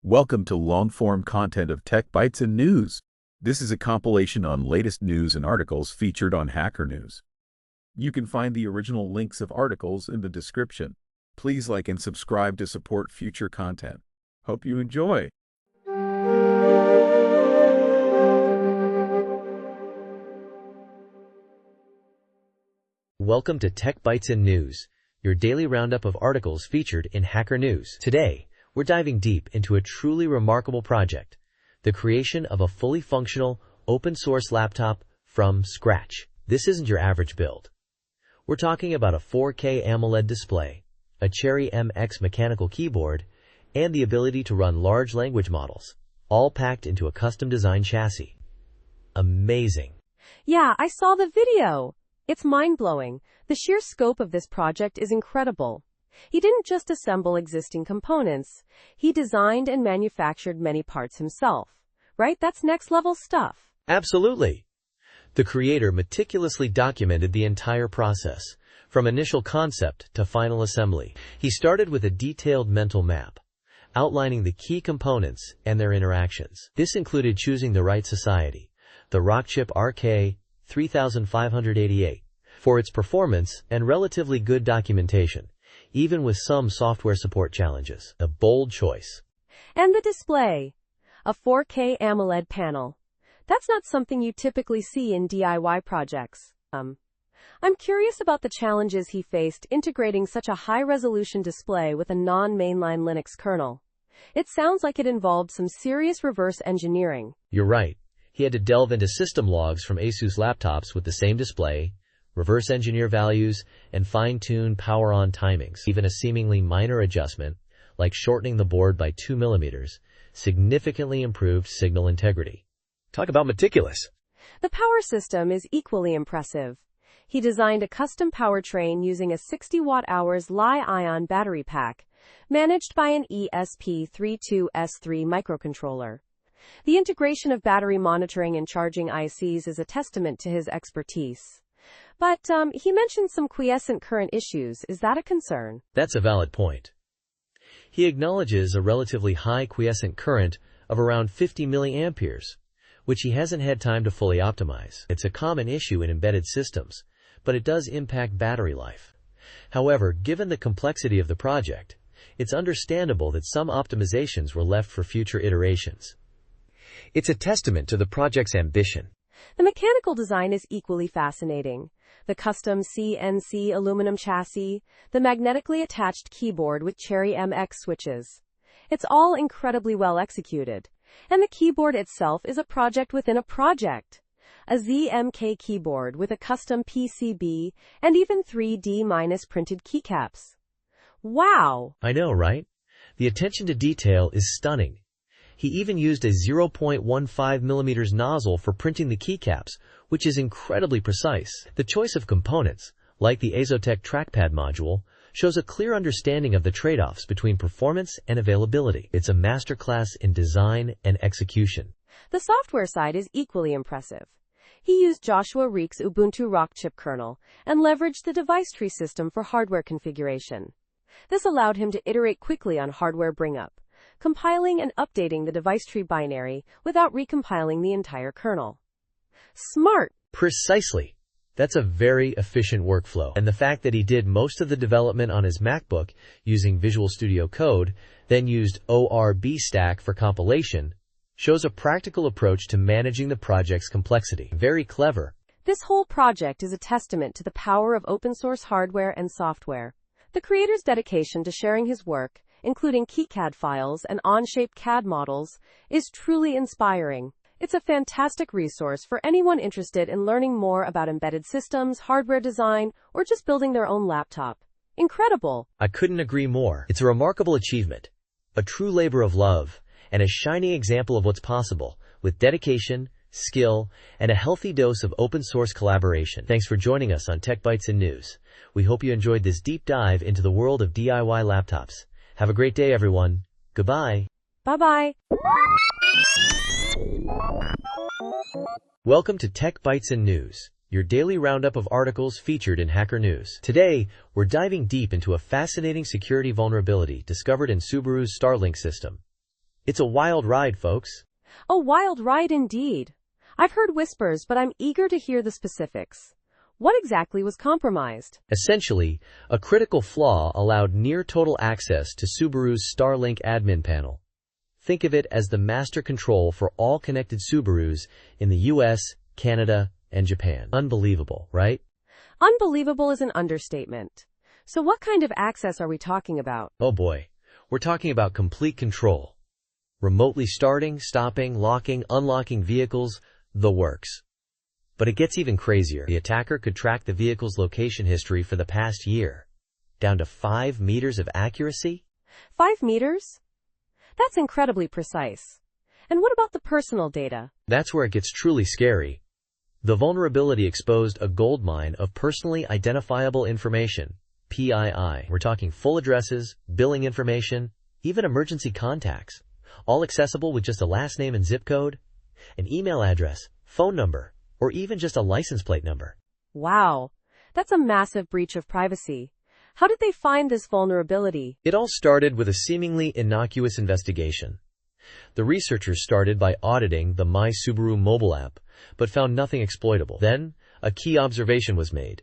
Welcome to long-form content of Tech Bytes and News. This is a compilation on latest news and articles featured on Hacker News. You can find the original links of articles in the description. Please like and subscribe to support future content. Hope you enjoy. Welcome to Tech Bytes and News, your daily roundup of articles featured in Hacker News. Today, we're diving deep into a truly remarkable project, the creation of a fully functional, open-source laptop from scratch. This isn't your average build. We're talking about a 4K AMOLED display, a Cherry MX mechanical keyboard, and the ability to run large language models, all packed into a custom-designed chassis. Amazing. Yeah, I saw the video. It's mind-blowing. The sheer scope of this project is incredible. He didn't just assemble existing components. He designed and manufactured many parts himself. Right? That's next-level stuff. Absolutely. The creator meticulously documented the entire process, from initial concept to final assembly. He started with a detailed mental map, outlining the key components and their interactions. This included choosing the right society, the Rockchip RK3588, for its performance and relatively good documentation, even with some software support challenges. A bold choice. And the display. A 4K AMOLED panel. That's not something you typically see in DIY projects. I'm curious about the challenges he faced integrating such a high-resolution display with a non-mainline Linux kernel. It sounds like it involved some serious reverse engineering. You're right. He had to delve into system logs from ASUS laptops with the same display, reverse engineer values, and fine-tune power-on timings. Even a seemingly minor adjustment, like shortening the board by 2 millimeters, significantly improved signal integrity. Talk about meticulous. The power system is equally impressive. He designed a custom powertrain using a 60 watt-hours Li-ion battery pack, managed by an ESP32S3 microcontroller. The integration of battery monitoring and charging ICs is a testament to his expertise. But he mentioned some quiescent current issues. Is that a concern? That's a valid point. He acknowledges a relatively high quiescent current of around 50 milliamperes, which he hasn't had time to fully optimize. It's a common issue in embedded systems, but it does impact battery life. However, given the complexity of the project, it's understandable that some optimizations were left for future iterations. It's a testament to the project's ambition. The mechanical design is equally fascinating. The custom CNC aluminum chassis, the magnetically attached keyboard with Cherry MX switches. It's all incredibly well executed. And the keyboard itself is a project within a project. A ZMK keyboard with a custom PCB and even 3D- printed keycaps. Wow! I know, right? The attention to detail is stunning. He even used a 0.15 millimeters nozzle for printing the keycaps, which is incredibly precise. The choice of components, like the Azotech trackpad module, shows a clear understanding of the trade-offs between performance and availability. It's a masterclass in design and execution. The software side is equally impressive. He used Joshua Reek's Ubuntu Rockchip kernel and leveraged the device tree system for hardware configuration. This allowed him to iterate quickly on hardware bring-up, compiling and updating the device tree binary without recompiling the entire kernel. Smart! Precisely. That's a very efficient workflow. And the fact that he did most of the development on his MacBook using Visual Studio Code, then used ORBstack for compilation, shows a practical approach to managing the project's complexity. Very clever. This whole project is a testament to the power of open-source hardware and software. The creator's dedication to sharing his work, including KiCad files and Onshape CAD models, is truly inspiring. It's a fantastic resource for anyone interested in learning more about embedded systems, hardware design, or just building their own laptop. Incredible! I couldn't agree more. It's a remarkable achievement, a true labor of love, and a shining example of what's possible with dedication, skill, and a healthy dose of open-source collaboration. Thanks for joining us on Tech Bytes and News. We hope you enjoyed this deep dive into the world of DIY laptops. Have a great day, everyone. Goodbye. Bye-bye. Welcome to Tech Bytes and News, your daily roundup of articles featured in Hacker News. Today, we're diving deep into a fascinating security vulnerability discovered in Subaru's Starlink system. It's a wild ride, folks. A wild ride indeed. I've heard whispers, but I'm eager to hear the specifics. What exactly was compromised? Essentially, a critical flaw allowed near-total access to Subaru's Starlink admin panel. Think of it as the master control for all connected Subarus in the US, Canada, and Japan. Unbelievable, right? Unbelievable is an understatement. So what kind of access are we talking about? Oh boy, we're talking about complete control. Remotely starting, stopping, locking, unlocking vehicles, the works. But it gets even crazier. The attacker could track the vehicle's location history for the past year, down to 5 meters of accuracy. 5 meters? That's incredibly precise. And what about the personal data? That's where it gets truly scary. The vulnerability exposed a goldmine of personally identifiable information, PII. We're talking full addresses, billing information, even emergency contacts, all accessible with just a last name and zip code, an email address, phone number, or even just a license plate number. Wow, that's a massive breach of privacy. How did they find this vulnerability? It all started with a seemingly innocuous investigation. The researchers started by auditing the My Subaru mobile app, but found nothing exploitable. Then, a key observation was made.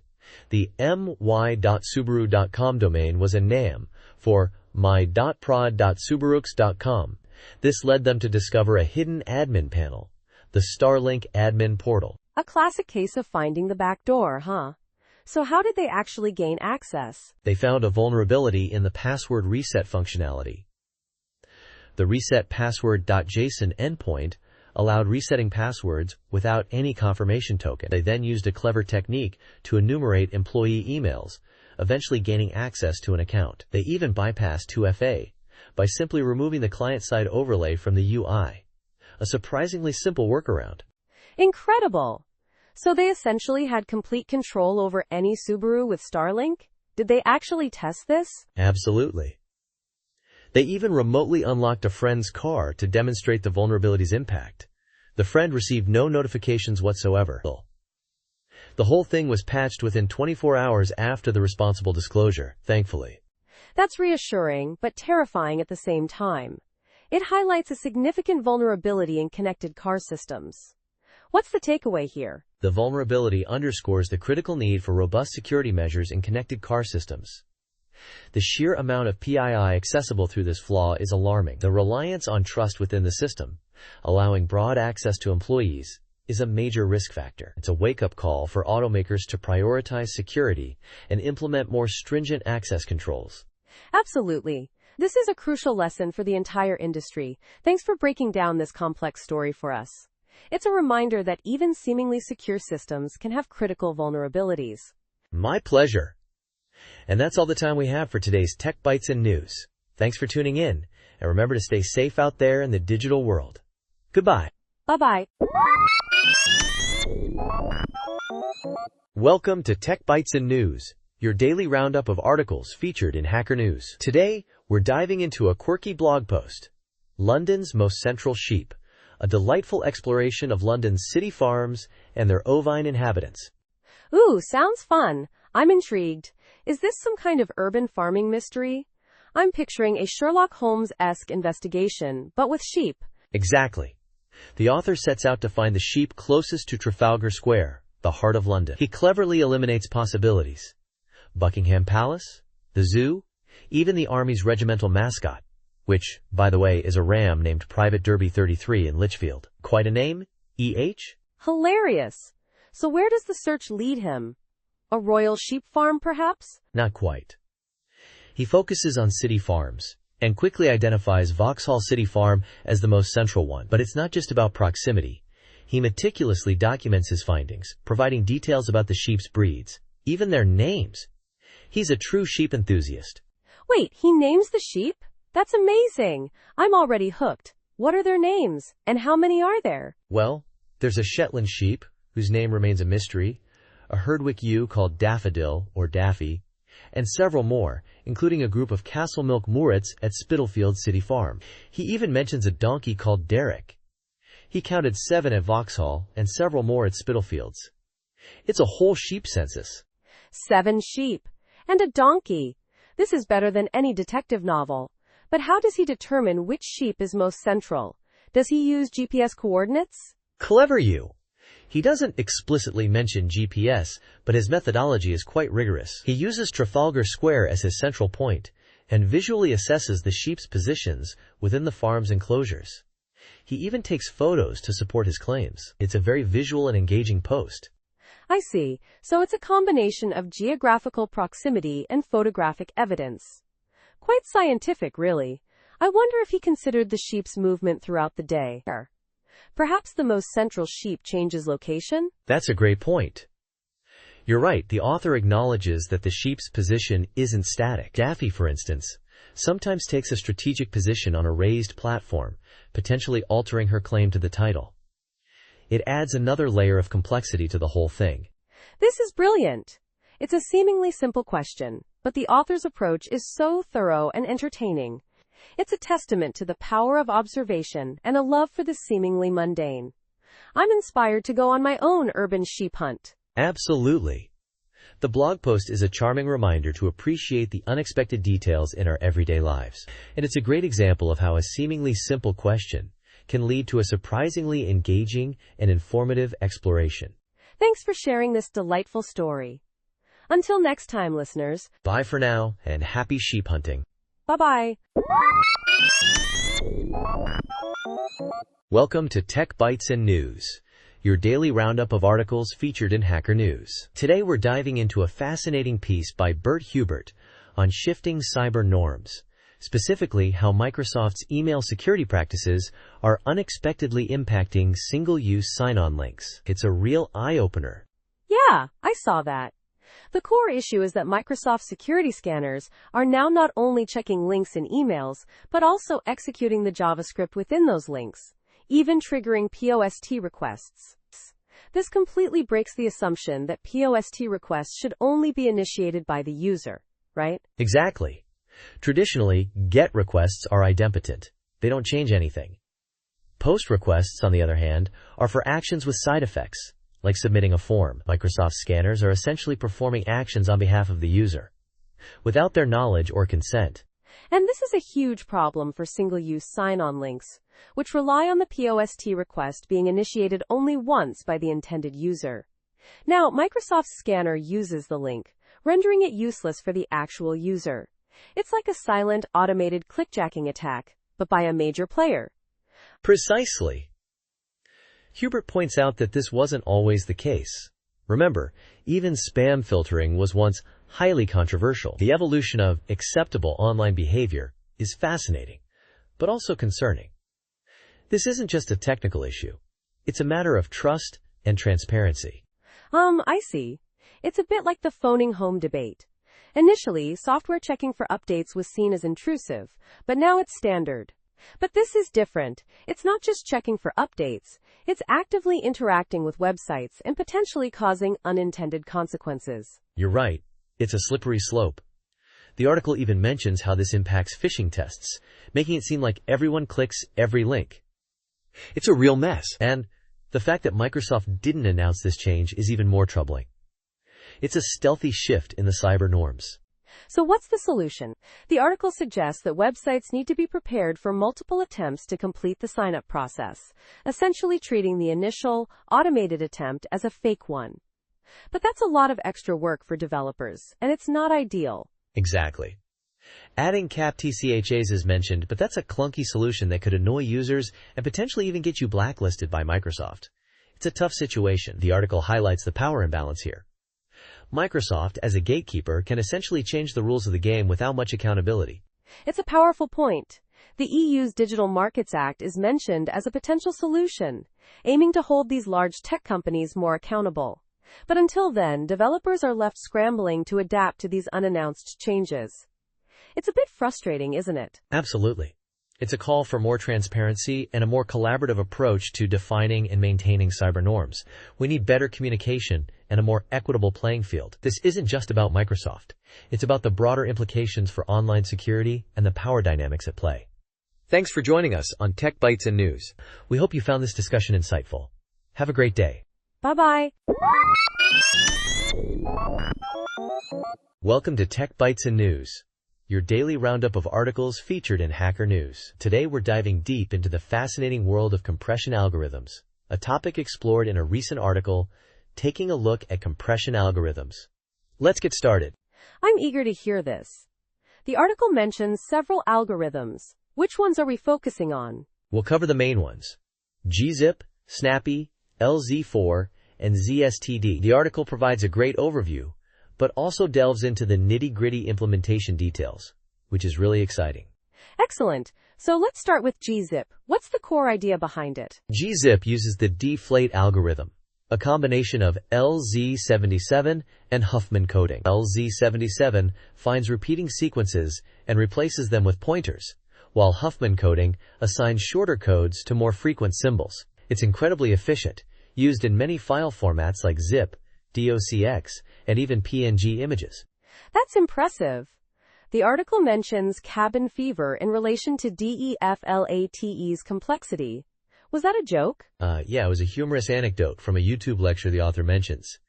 The my.subaru.com domain was a NAM for my.prod.subarux.com. This led them to discover a hidden admin panel, the Starlink admin portal. A classic case of finding the back door, huh? So how did they actually gain access? They found a vulnerability in the password reset functionality. The resetpassword.json endpoint allowed resetting passwords without any confirmation token. They then used a clever technique to enumerate employee emails, eventually gaining access to an account. They even bypassed 2FA by simply removing the client-side overlay from the UI. A surprisingly simple workaround. Incredible! So they essentially had complete control over any Subaru with Starlink? Did they actually test this? Absolutely. They even remotely unlocked a friend's car to demonstrate the vulnerability's impact. The friend received no notifications whatsoever. The whole thing was patched within 24 hours after the responsible disclosure, thankfully. That's reassuring, but terrifying at the same time. It highlights a significant vulnerability in connected car systems. What's the takeaway here? The vulnerability underscores the critical need for robust security measures in connected car systems. The sheer amount of PII accessible through this flaw is alarming. The reliance on trust within the system, allowing broad access to employees, is a major risk factor. It's a wake-up call for automakers to prioritize security and implement more stringent access controls. Absolutely. This is a crucial lesson for the entire industry. Thanks for breaking down this complex story for us. It's a reminder that even seemingly secure systems can have critical vulnerabilities. My pleasure. And that's all the time we have for today's Tech Bytes and News. Thanks for tuning in, and remember to stay safe out there in the digital world. Goodbye. Bye-bye. Welcome to Tech Bytes and News, your daily roundup of articles featured in Hacker News. Today, we're diving into a quirky blog post, London's Most Central Sheep, a delightful exploration of London's city farms and their ovine inhabitants. Ooh, sounds fun. I'm intrigued. Is this some kind of urban farming mystery? I'm picturing a Sherlock Holmes-esque investigation, but with sheep. Exactly. The author sets out to find the sheep closest to Trafalgar Square, the heart of London. He cleverly eliminates possibilities. Buckingham Palace, the zoo, even the Army's regimental mascot, which, by the way, is a ram named Private Derby 33 in Lichfield. Quite a name, E.H.? Hilarious. So where does the search lead him? A royal sheep farm, perhaps? Not quite. He focuses on city farms, and quickly identifies Vauxhall City Farm as the most central one. But it's not just about proximity. He meticulously documents his findings, providing details about the sheep's breeds, even their names. He's a true sheep enthusiast. Wait, he names the sheep? That's amazing. I'm already hooked. What are their names? And how many are there? Well, there's a Shetland sheep, whose name remains a mystery, a Herdwick ewe called Daffodil, or Daffy, and several more, including a group of Castle Milk Moorits at Spitalfield City Farm. He even mentions a donkey called Derrick. He counted 7 at Vauxhall and several more at Spitalfields. It's a whole sheep census. 7 sheep. And a donkey. This is better than any detective novel. But how does he determine which sheep is most central? Does he use GPS coordinates? Clever you! He doesn't explicitly mention GPS, but his methodology is quite rigorous. He uses Trafalgar Square as his central point, and visually assesses the sheep's positions within the farm's enclosures. He even takes photos to support his claims. It's a very visual and engaging post. I see. So it's a combination of geographical proximity and photographic evidence. Quite scientific, really. I wonder if he considered the sheep's movement throughout the day. Perhaps the most central sheep changes location? That's a great point. You're right, the author acknowledges that the sheep's position isn't static. Daffy, for instance, sometimes takes a strategic position on a raised platform, potentially altering her claim to the title. It adds another layer of complexity to the whole thing. This is brilliant. It's a seemingly simple question, but the author's approach is so thorough and entertaining. It's a testament to the power of observation and a love for the seemingly mundane. I'm inspired to go on my own urban sheep hunt. Absolutely. The blog post is a charming reminder to appreciate the unexpected details in our everyday lives. And it's a great example of how a seemingly simple question can lead to a surprisingly engaging and informative exploration. Thanks for sharing this delightful story. Until next time, listeners. Bye for now, and happy sheep hunting. Bye-bye. Welcome to Tech Bytes and News, your daily roundup of articles featured in Hacker News. Today we're diving into a fascinating piece by Bert Hubert on shifting cyber norms, specifically how Microsoft's email security practices are unexpectedly impacting single-use sign-on links. It's a real eye-opener. Yeah, I saw that. The core issue is that Microsoft security scanners are now not only checking links in emails, but also executing the JavaScript within those links, even triggering POST requests. This completely breaks the assumption that POST requests should only be initiated by the user, right? Exactly. Traditionally, GET requests are idempotent. They don't change anything. POST requests, on the other hand, are for actions with side effects, like submitting a form. Microsoft scanners are essentially performing actions on behalf of the user, without their knowledge or consent. And this is a huge problem for single-use sign-on links, which rely on the POST request being initiated only once by the intended user. Now, Microsoft's scanner uses the link, rendering it useless for the actual user. It's like a silent, automated clickjacking attack, but by a major player. Precisely. Hubert points out that this wasn't always the case. Remember, even spam filtering was once highly controversial. The evolution of acceptable online behavior is fascinating, but also concerning. This isn't just a technical issue. It's a matter of trust and transparency. I see. It's a bit like the phoning home debate. Initially, software checking for updates was seen as intrusive, but now it's standard. But this is different. It's not just checking for updates. It's actively interacting with websites and potentially causing unintended consequences. You're right. It's a slippery slope. The article even mentions how this impacts phishing tests, making it seem like everyone clicks every link. It's a real mess. And the fact that Microsoft didn't announce this change is even more troubling. It's a stealthy shift in the cyber norms. So what's the solution? The article suggests that websites need to be prepared for multiple attempts to complete the sign-up process, essentially treating the initial, automated attempt as a fake one. But that's a lot of extra work for developers, and it's not ideal. Exactly. Adding cap TCHAs is mentioned, but that's a clunky solution that could annoy users and potentially even get you blacklisted by Microsoft. It's a tough situation. The article highlights the power imbalance here. Microsoft, as a gatekeeper, can essentially change the rules of the game without much accountability. It's a powerful point. The EU's Digital Markets Act is mentioned as a potential solution, aiming to hold these large tech companies more accountable. But until then, developers are left scrambling to adapt to these unannounced changes. It's a bit frustrating, isn't it? Absolutely. It's a call for more transparency and a more collaborative approach to defining and maintaining cyber norms. We need better communication and a more equitable playing field. This isn't just about Microsoft. It's about the broader implications for online security and the power dynamics at play. Thanks for joining us on Tech Bytes and News. We hope you found this discussion insightful. Have a great day. Bye-bye. Welcome to Tech Bytes and News, your daily roundup of articles featured in Hacker News. Today we're diving deep into the fascinating world of compression algorithms, a topic explored in a recent article, taking a look at compression algorithms. Let's get started. I'm eager to hear this. The article mentions several algorithms. Which ones are we focusing on? We'll cover the main ones: gzip, Snappy, LZ4, and ZSTD. The article provides a great overview, but also delves into the nitty-gritty implementation details, which is really exciting. Excellent. So let's start with gzip. What's the core idea behind it? Gzip uses the deflate algorithm, a combination of LZ77 and Huffman coding. LZ77 finds repeating sequences and replaces them with pointers, while Huffman coding assigns shorter codes to more frequent symbols. It's incredibly efficient, used in many file formats like zip, docx, and even PNG images. That's impressive. The article mentions cabin fever in relation to DEFLATE's complexity. Was that a joke? Yeah, it was a humorous anecdote from a YouTube lecture the author mentions.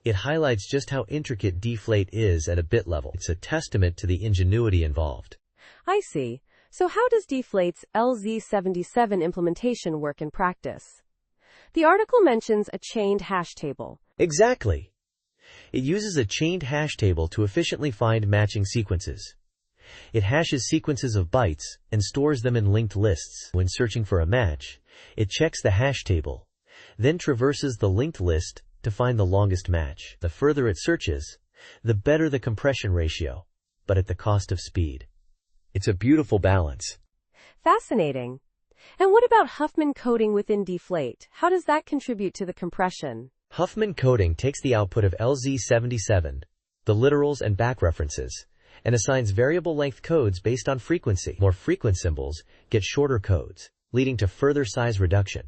It highlights just how intricate deflate is at a bit level. It's a testament to the ingenuity involved. I see. So how does deflate's LZ77 implementation work in practice? The article mentions a chained hash table. Exactly. It uses a chained hash table to efficiently find matching sequences. It hashes sequences of bytes and stores them in linked lists. When searching for a match, it checks the hash table, then traverses the linked list to find the longest match. The further it searches, the better the compression ratio, but at the cost of speed. It's a beautiful balance. Fascinating. And what about Huffman coding within deflate? How does that contribute to the compression? Huffman coding takes the output of LZ77, the literals and back references, and assigns variable length codes based on frequency. More frequent symbols get shorter codes, leading to further size reduction.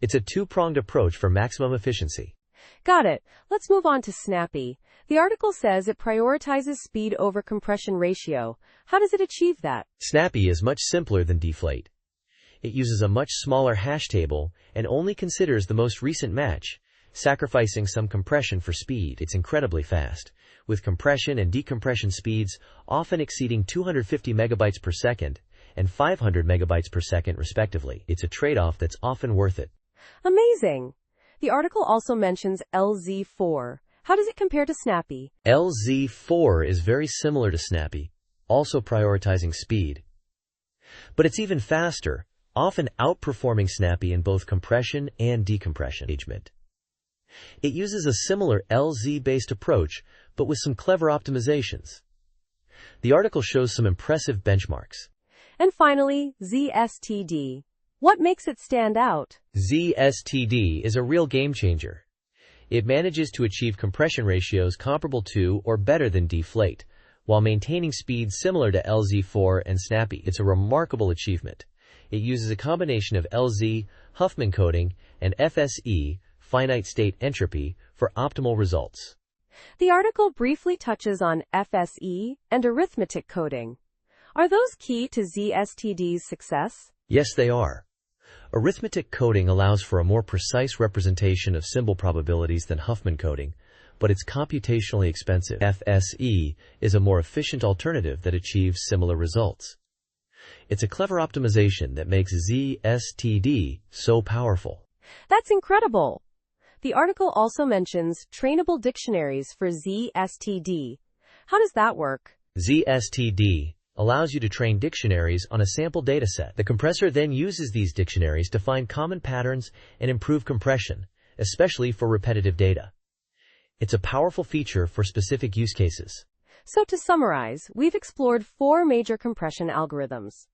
It's a two-pronged approach for maximum efficiency. Got it. Let's move on to Snappy. The article says it prioritizes speed over compression ratio. How does it achieve that? Snappy is much simpler than deflate. It uses a much smaller hash table and only considers the most recent match, sacrificing some compression for speed. It's incredibly fast, with compression and decompression speeds often exceeding 250 megabytes per second and 500 megabytes per second respectively. It's a trade-off that's often worth it. Amazing. The article also mentions LZ4. How does it compare to Snappy? LZ4 is very similar to Snappy, also prioritizing speed. But it's even faster, often outperforming Snappy in both compression and decompression engagement. It uses a similar LZ-based approach, but with some clever optimizations. The article shows some impressive benchmarks. And finally, ZSTD. What makes it stand out? ZSTD is a real game changer. It manages to achieve compression ratios comparable to or better than deflate, while maintaining speeds similar to LZ4 and Snappy. It's a remarkable achievement. It uses a combination of LZ, Huffman coding, and FSE, finite state entropy, for optimal results. The article briefly touches on FSE and arithmetic coding. Are those key to ZSTD's success? Yes, they are. Arithmetic coding allows for a more precise representation of symbol probabilities than Huffman coding, but it's computationally expensive. FSE is a more efficient alternative that achieves similar results. It's a clever optimization that makes ZSTD so powerful. That's incredible. The article also mentions trainable dictionaries for ZSTD. How does that work? ZSTD allows you to train dictionaries on a sample dataset. The compressor then uses these dictionaries to find common patterns and improve compression, especially for repetitive data. It's a powerful feature for specific use cases. So to summarize, we've explored 4 major compression algorithms: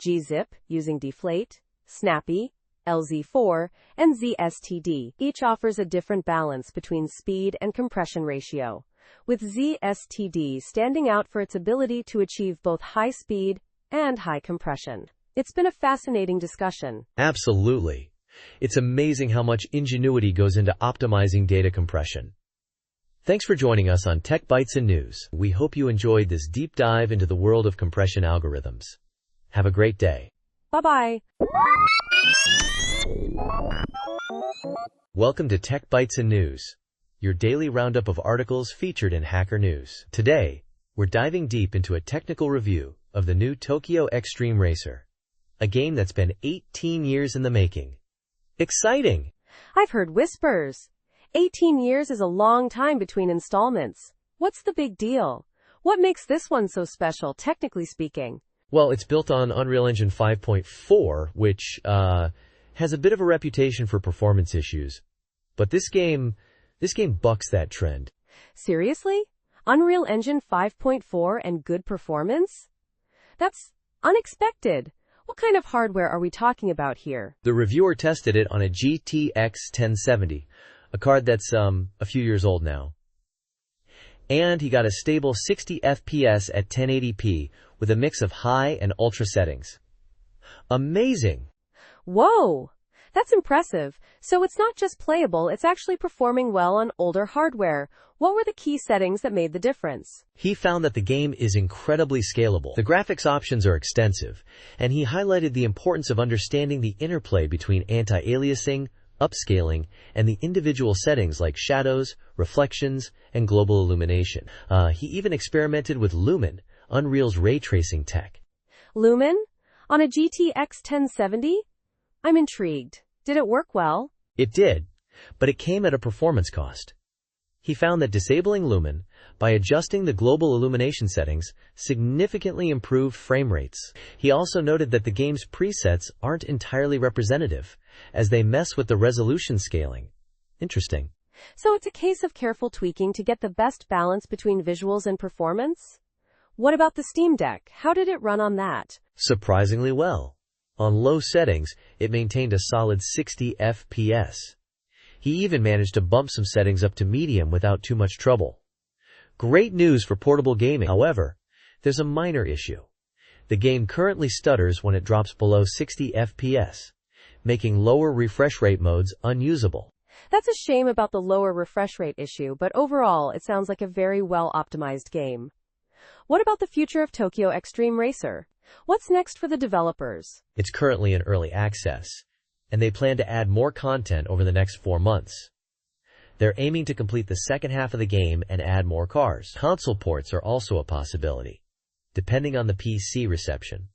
gzip using deflate, Snappy, LZ4, and ZSTD. Each offers a different balance between speed and compression ratio, with ZSTD standing out for its ability to achieve both high speed and high compression. It's been a fascinating discussion. Absolutely. It's amazing how much ingenuity goes into optimizing data compression. Thanks for joining us on Tech Bytes and News. We hope you enjoyed this deep dive into the world of compression algorithms. Have a great day. Bye-bye. Welcome to Tech Bytes and News, your daily roundup of articles featured in Hacker News. Today, we're we're diving deep into a technical review of the new Tokyo Extreme Racer, a game that's been 18 years in the making. Exciting! I've heard whispers. 18 years is a long time between installments. What's the big deal? What makes this one so special, technically speaking? Well, it's built on Unreal Engine 5.4, which has a bit of a reputation for performance issues. But this game bucks that trend. Seriously? Unreal Engine 5.4 and good performance? That's unexpected. What kind of hardware are we talking about here? The reviewer tested it on a GTX 1070, a card that's a few years old now. And he got a stable 60 FPS at 1080p with a mix of high and ultra settings. Amazing! Whoa! That's impressive. So it's not just playable, it's actually performing well on older hardware. What were the key settings that made the difference? He found that the game is incredibly scalable. The graphics options are extensive, and he highlighted the importance of understanding the interplay between anti-aliasing, upscaling, and the individual settings like shadows, reflections, and global illumination. He even experimented with Lumen, Unreal's ray tracing tech. Lumen? On a GTX 1070? I'm intrigued. Did it work well? It did, but it came at a performance cost. He found that disabling Lumen, by adjusting the global illumination settings, significantly improved frame rates. He also noted that the game's presets aren't entirely representative, as they mess with the resolution scaling. Interesting. So it's a case of careful tweaking to get the best balance between visuals and performance? What about the Steam Deck? How did it run on that? Surprisingly well. On low settings, it maintained a solid 60 FPS. He even managed to bump some settings up to medium without too much trouble. Great news for portable gaming. However, there's a minor issue. The game currently stutters when it drops below 60 FPS, making lower refresh rate modes unusable. That's a shame about the lower refresh rate issue, but overall, it sounds like a very well-optimized game. What about the future of Tokyo Extreme Racer? What's next for the developers? It's currently in early access, and they plan to add more content over the next 4 months. They're aiming to complete the second half of the game and add more cars. Console ports are also a possibility, depending on the PC reception.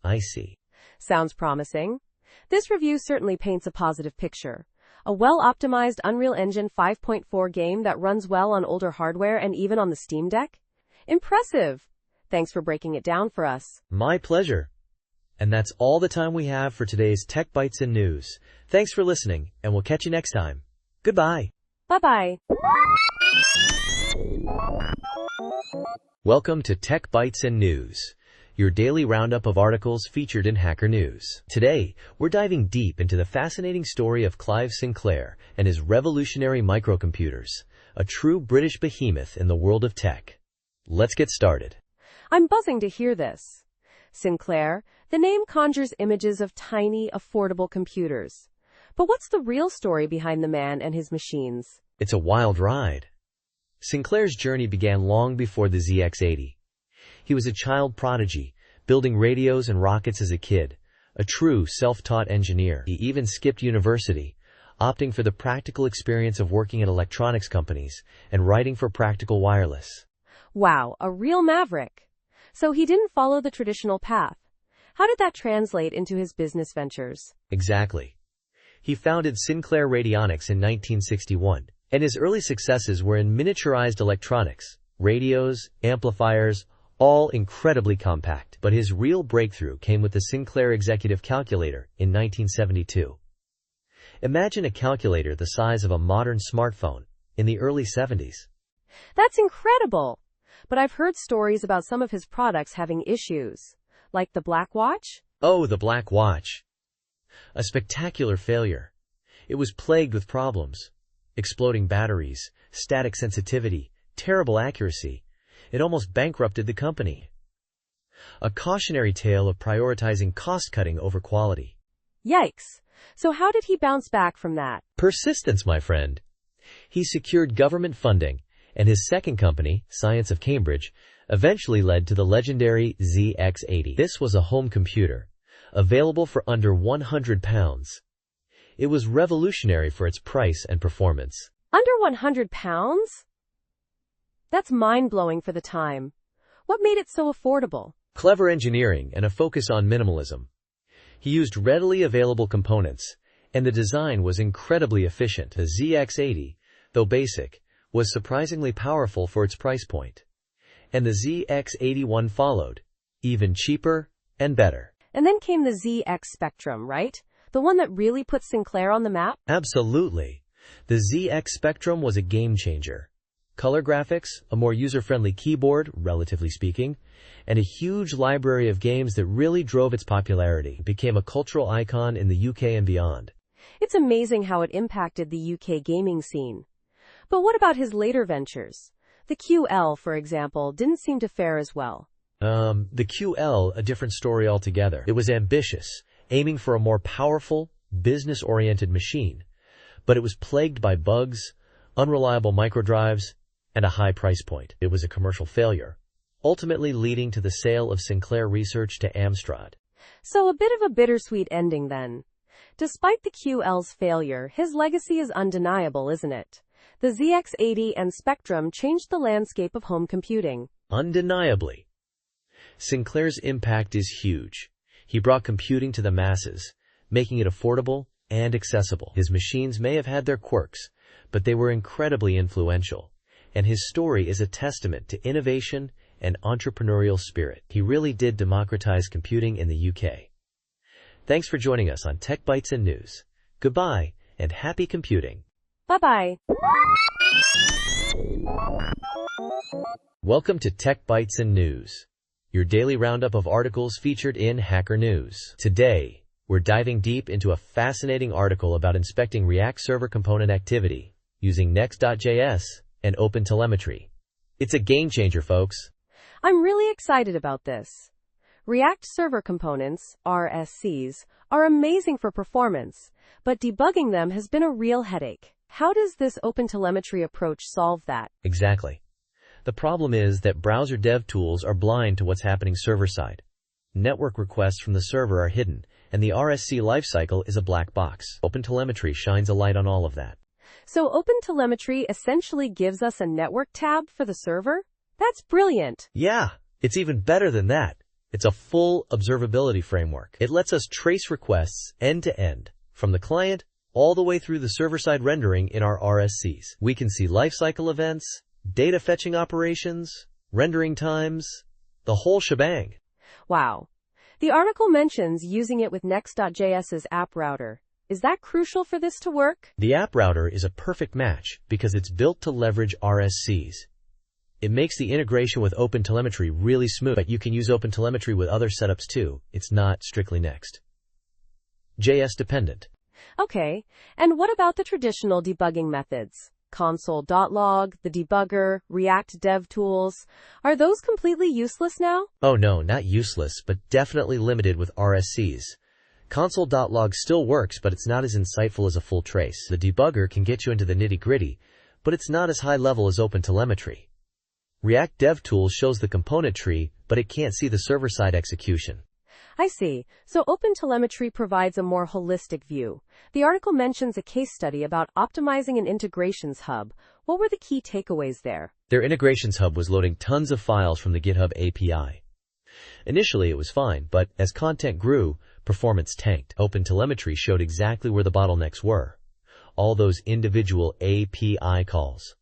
I see. Sounds promising. This review certainly paints a positive picture. A well-optimized Unreal Engine 5.4 game that runs well on older hardware and even on the Steam Deck? Impressive! Thanks for breaking it down for us. My pleasure. And that's all the time we have for today's Tech Bytes and News. Thanks for listening, and we'll catch you next time. Goodbye. Bye-bye. Welcome to Tech Bytes and News, your daily roundup of articles featured in Hacker News. Today, we're diving deep into the fascinating story of Clive Sinclair and his revolutionary microcomputers, a true British behemoth in the world of tech. Let's get started. I'm buzzing to hear this. Sinclair, the name conjures images of tiny, affordable computers. But what's the real story behind the man and his machines? It's a wild ride. Sinclair's journey began long before the ZX80. He was a child prodigy, building radios and rockets as a kid, a true self-taught engineer. He even skipped university, opting for the practical experience of working at electronics companies and writing for Practical Wireless. Wow, a real maverick. So he didn't follow the traditional path. How did that translate into his business ventures? Exactly. He founded Sinclair Radionics in 1961, and his early successes were in miniaturized electronics, radios, amplifiers, all incredibly compact. But his real breakthrough came with the Sinclair Executive Calculator in 1972. Imagine a calculator the size of a modern smartphone in the early 70s. That's incredible! But I've heard stories about some of his products having issues. Like the Black Watch? Oh, the Black Watch. A spectacular failure. It was plagued with problems. Exploding batteries, static sensitivity, terrible accuracy. It almost bankrupted the company. A cautionary tale of prioritizing cost-cutting over quality. Yikes! So how did he bounce back from that? Persistence, my friend. He secured government funding, and his second company, Science of Cambridge, eventually led to the legendary ZX80. This was a home computer, available for under £100. It was revolutionary for its price and performance. Under £100? That's mind-blowing for the time. What made it so affordable? Clever engineering and a focus on minimalism. He used readily available components, and the design was incredibly efficient. The ZX80, though basic, was surprisingly powerful for its price point. And the ZX81 followed, even cheaper and better. And then came the ZX Spectrum, right? The one that really put Sinclair on the map? Absolutely. The ZX Spectrum was a game changer. Color graphics, a more user-friendly keyboard, relatively speaking, and a huge library of games that really drove its popularity. It became a cultural icon in the UK and beyond. It's amazing how it impacted the UK gaming scene. But what about his later ventures? The QL, for example, didn't seem to fare as well. The QL, a different story altogether. It was ambitious, aiming for a more powerful, business-oriented machine, but it was plagued by bugs, unreliable microdrives, and a high price point. It was a commercial failure, ultimately leading to the sale of Sinclair Research to Amstrad. So a bit of a bittersweet ending then. Despite the QL's failure, his legacy is undeniable, isn't it? The ZX80 and Spectrum changed the landscape of home computing. Undeniably. Sinclair's impact is huge. He brought computing to the masses, making it affordable and accessible. His machines may have had their quirks, but they were incredibly influential, and his story is a testament to innovation and entrepreneurial spirit. He really did democratize computing in the UK. Thanks for joining us on Tech Bytes and News. Goodbye, and happy computing. Bye-bye. Welcome to Tech Bytes and News, your daily roundup of articles featured in Hacker News. Today, we're diving deep into a fascinating article about inspecting React server component activity using Next.js and OpenTelemetry. It's a game changer, folks. I'm really excited about this. React Server Components, RSCs, are amazing for performance, but debugging them has been a real headache. How does this OpenTelemetry approach solve that? Exactly. The problem is that browser dev tools are blind to what's happening server-side. Network requests from the server are hidden, and the RSC lifecycle is a black box. OpenTelemetry shines a light on all of that. So OpenTelemetry essentially gives us a network tab for the server? That's brilliant. Yeah, it's even better than that. It's a full observability framework. It lets us trace requests end-to-end, from the client all the way through the server-side rendering in our RSCs. We can see lifecycle events, data fetching operations, rendering times, the whole shebang. Wow. The article mentions using it with Next.js's app router. Is that crucial for this to work? The app router is a perfect match because it's built to leverage RSCs. It makes the integration with OpenTelemetry really smooth, but you can use OpenTelemetry with other setups too. It's not strictly Next.js dependent. Okay, and what about the traditional debugging methods? Console.log, the debugger, React dev tools. Are those completely useless now? Oh no, not useless, but definitely limited with RSCs. Console.log still works, but it's not as insightful as a full trace. The debugger can get you into the nitty-gritty, but it's not as high level as OpenTelemetry. React DevTools shows the component tree, but it can't see the server-side execution. I see. So OpenTelemetry provides a more holistic view. The article mentions a case study about optimizing an integrations hub. What were the key takeaways there? Their integrations hub was loading tons of files from the GitHub API. Initially, it was fine, but as content grew, performance tanked. OpenTelemetry showed exactly where the bottlenecks were. All those individual API calls.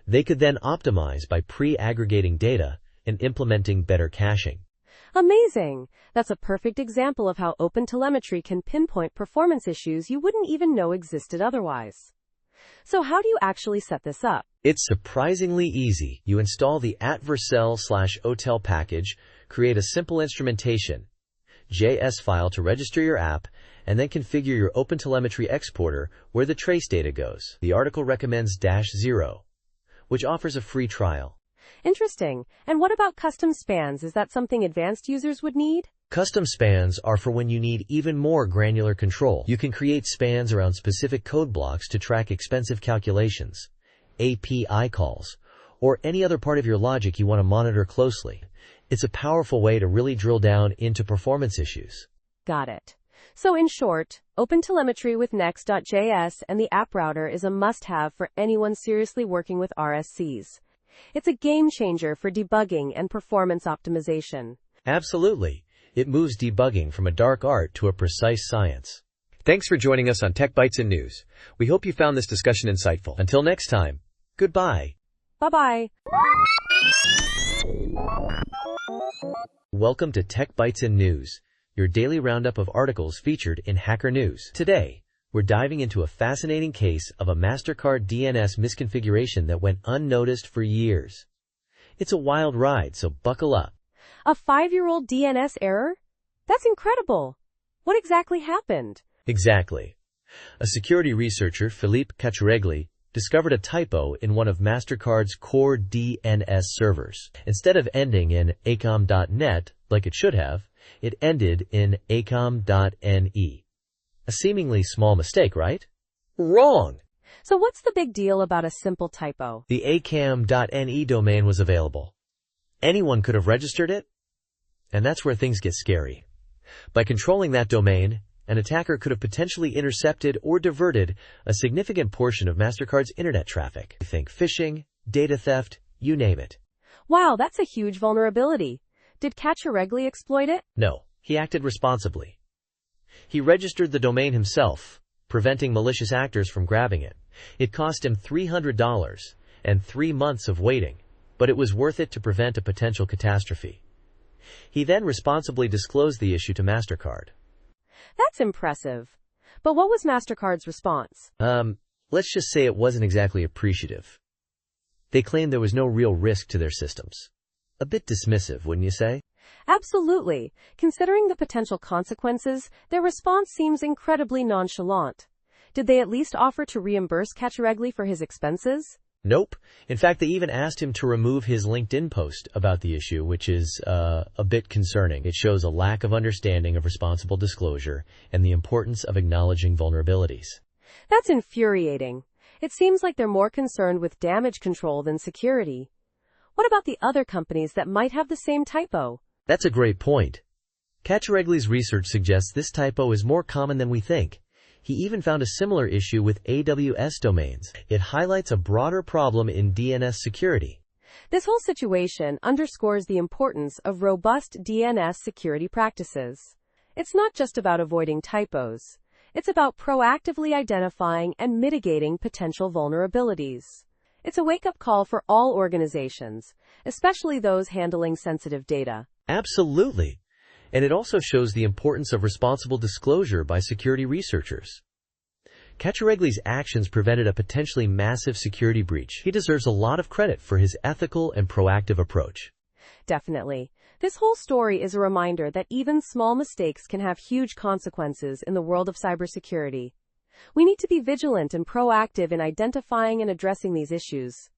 They could then optimize by pre-aggregating data and implementing better caching. Amazing! That's a perfect example of how OpenTelemetry can pinpoint performance issues you wouldn't even know existed otherwise. So how do you actually set this up? It's surprisingly easy. You install the @vercel/otel package, create a simple instrumentation JS file to register your app, and then configure your OpenTelemetry exporter where the trace data goes. The article recommends -0, which offers a free trial. Interesting. And what about custom spans? Is that something advanced users would need? Custom spans are for when you need even more granular control. You can create spans around specific code blocks to track expensive calculations, API calls, or any other part of your logic you want to monitor closely. It's a powerful way to really drill down into performance issues. Got it. So in short, OpenTelemetry with Next.js and the app router is a must-have for anyone seriously working with RSCs. It's a game changer for debugging and performance optimization. Absolutely. It moves debugging from a dark art to a precise science. Thanks for joining us on Tech Bytes and News. We hope you found this discussion insightful. Until next time, goodbye. Bye-bye. Welcome to Tech Bytes and News, your daily roundup of articles featured in Hacker News. Today, we're diving into a fascinating case of a MasterCard DNS misconfiguration that went unnoticed for years. It's a wild ride, so buckle up. A 5-year-old DNS error? That's incredible. What exactly happened? Exactly. A security researcher, Philippe Cacciaregli, discovered a typo in one of MasterCard's core DNS servers. Instead of ending in acom.net, like it should have, it ended in acom.ne. A seemingly small mistake, right? Wrong! So what's the big deal about a simple typo? The acom.ne domain was available. Anyone could have registered it, and that's where things get scary. By controlling that domain, an attacker could have potentially intercepted or diverted a significant portion of MasterCard's internet traffic. Think phishing, data theft, you name it. Wow, that's a huge vulnerability. Did Cacciaregli exploit it? No, he acted responsibly. He registered the domain himself, preventing malicious actors from grabbing it. It cost him $300 and 3 months of waiting, but it was worth it to prevent a potential catastrophe. He then responsibly disclosed the issue to MasterCard. That's impressive. But what was MasterCard's response? Let's just say it wasn't exactly appreciative. They claimed there was no real risk to their systems. A bit dismissive, wouldn't you say? Absolutely. Considering the potential consequences, their response seems incredibly nonchalant. Did they at least offer to reimburse Cacciaregli for his expenses? Nope. In fact, they even asked him to remove his LinkedIn post about the issue, which is a bit concerning. It shows a lack of understanding of responsible disclosure and the importance of acknowledging vulnerabilities. That's infuriating. It seems like they're more concerned with damage control than security. What about the other companies that might have the same typo? That's a great point. Cacciaregli's research suggests this typo is more common than we think. He even found a similar issue with AWS domains. It highlights a broader problem in DNS security. This whole situation underscores the importance of robust DNS security practices. It's not just about avoiding typos. It's about proactively identifying and mitigating potential vulnerabilities. It's a wake-up call for all organizations, especially those handling sensitive data. Absolutely. And it also shows the importance of responsible disclosure by security researchers. Cacciaregli's actions prevented a potentially massive security breach. He deserves a lot of credit for his ethical and proactive approach. Definitely. This whole story is a reminder that even small mistakes can have huge consequences in the world of cybersecurity. We need to be vigilant and proactive in identifying and addressing these issues.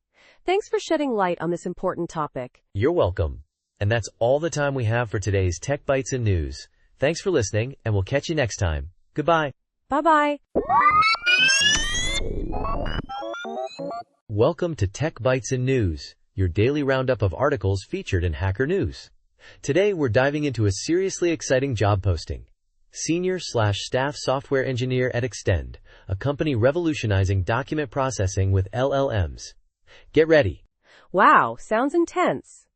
Thanks for shedding light on this important topic. You're welcome. And that's all the time we have for today's Tech Bytes and News. Thanks for listening, and we'll catch you next time. Goodbye. Bye-bye. Welcome to Tech Bytes and News, your daily roundup of articles featured in Hacker News. Today, we're diving into a seriously exciting job posting. Senior/staff software engineer at Extend, a company revolutionizing document processing with LLMs. Get ready. Wow, sounds intense.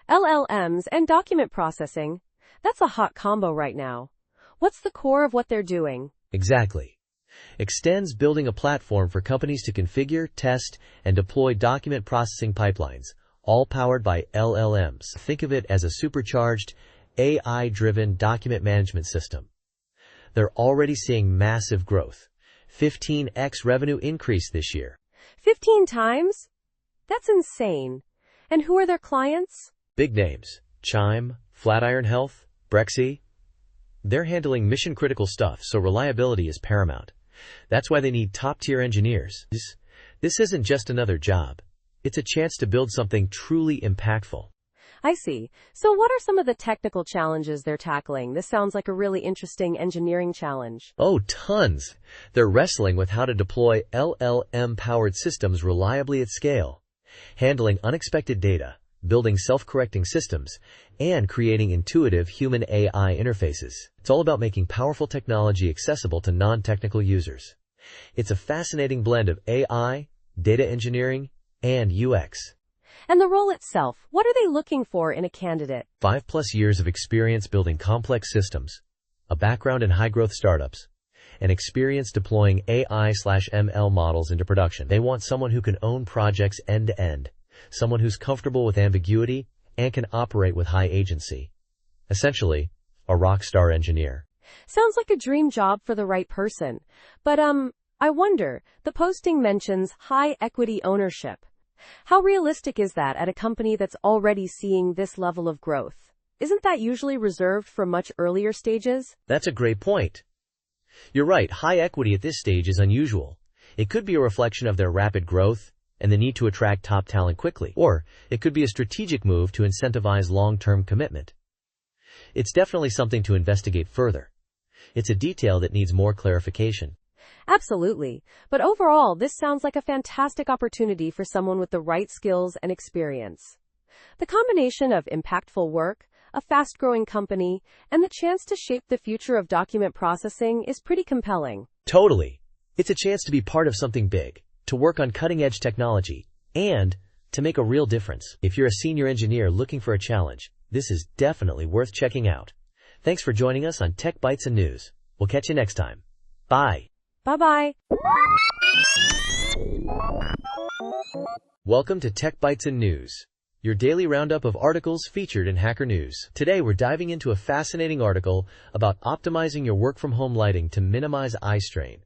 LLMs and document processing. That's a hot combo right now. What's the core of what they're doing? Exactly. Extend's building a platform for companies to configure, test, and deploy document processing pipelines, all powered by LLMs. Think of it as a supercharged, AI-driven document management system. They're already seeing massive growth. 15x revenue increase this year. 15 times? That's insane. And who are their clients? Big names. Chime, Flatiron Health, Brexy. They're handling mission-critical stuff, so reliability is paramount. That's why they need top-tier engineers. This isn't just another job. It's a chance to build something truly impactful. I see. So what are some of the technical challenges they're tackling? This sounds like a really interesting engineering challenge. Oh, tons. They're wrestling with how to deploy LLM-powered systems reliably at scale, handling unexpected data, building self-correcting systems, and creating intuitive human-AI interfaces. It's all about making powerful technology accessible to non-technical users. It's a fascinating blend of AI, data engineering, and UX. And the role itself, what are they looking for in a candidate? 5+ years of experience building complex systems, a background in high-growth startups, and experience deploying AI/ML models into production. They want someone who can own projects end-to-end, someone who's comfortable with ambiguity and can operate with high agency. Essentially, a rock star engineer. Sounds like a dream job for the right person. But, I wonder, the posting mentions high equity ownership. How realistic is that at a company that's already seeing this level of growth? Isn't that usually reserved for much earlier stages? That's a great point. You're right, high equity at this stage is unusual. It could be a reflection of their rapid growth and the need to attract top talent quickly, or it could be a strategic move to incentivize long-term commitment. It's definitely something to investigate further. It's a detail that needs more clarification. Absolutely. But overall, this sounds like a fantastic opportunity for someone with the right skills and experience. The combination of impactful work, a fast-growing company, and the chance to shape the future of document processing is pretty compelling. Totally. It's a chance to be part of something big, to work on cutting-edge technology, and to make a real difference. If you're a senior engineer looking for a challenge, this is definitely worth checking out. Thanks for joining us on Tech Bytes and News. We'll catch you next time. Bye. Bye-bye. Welcome to Tech Bytes and News, your daily roundup of articles featured in Hacker News. Today we're diving into a fascinating article about optimizing your work-from-home lighting to minimize eye strain.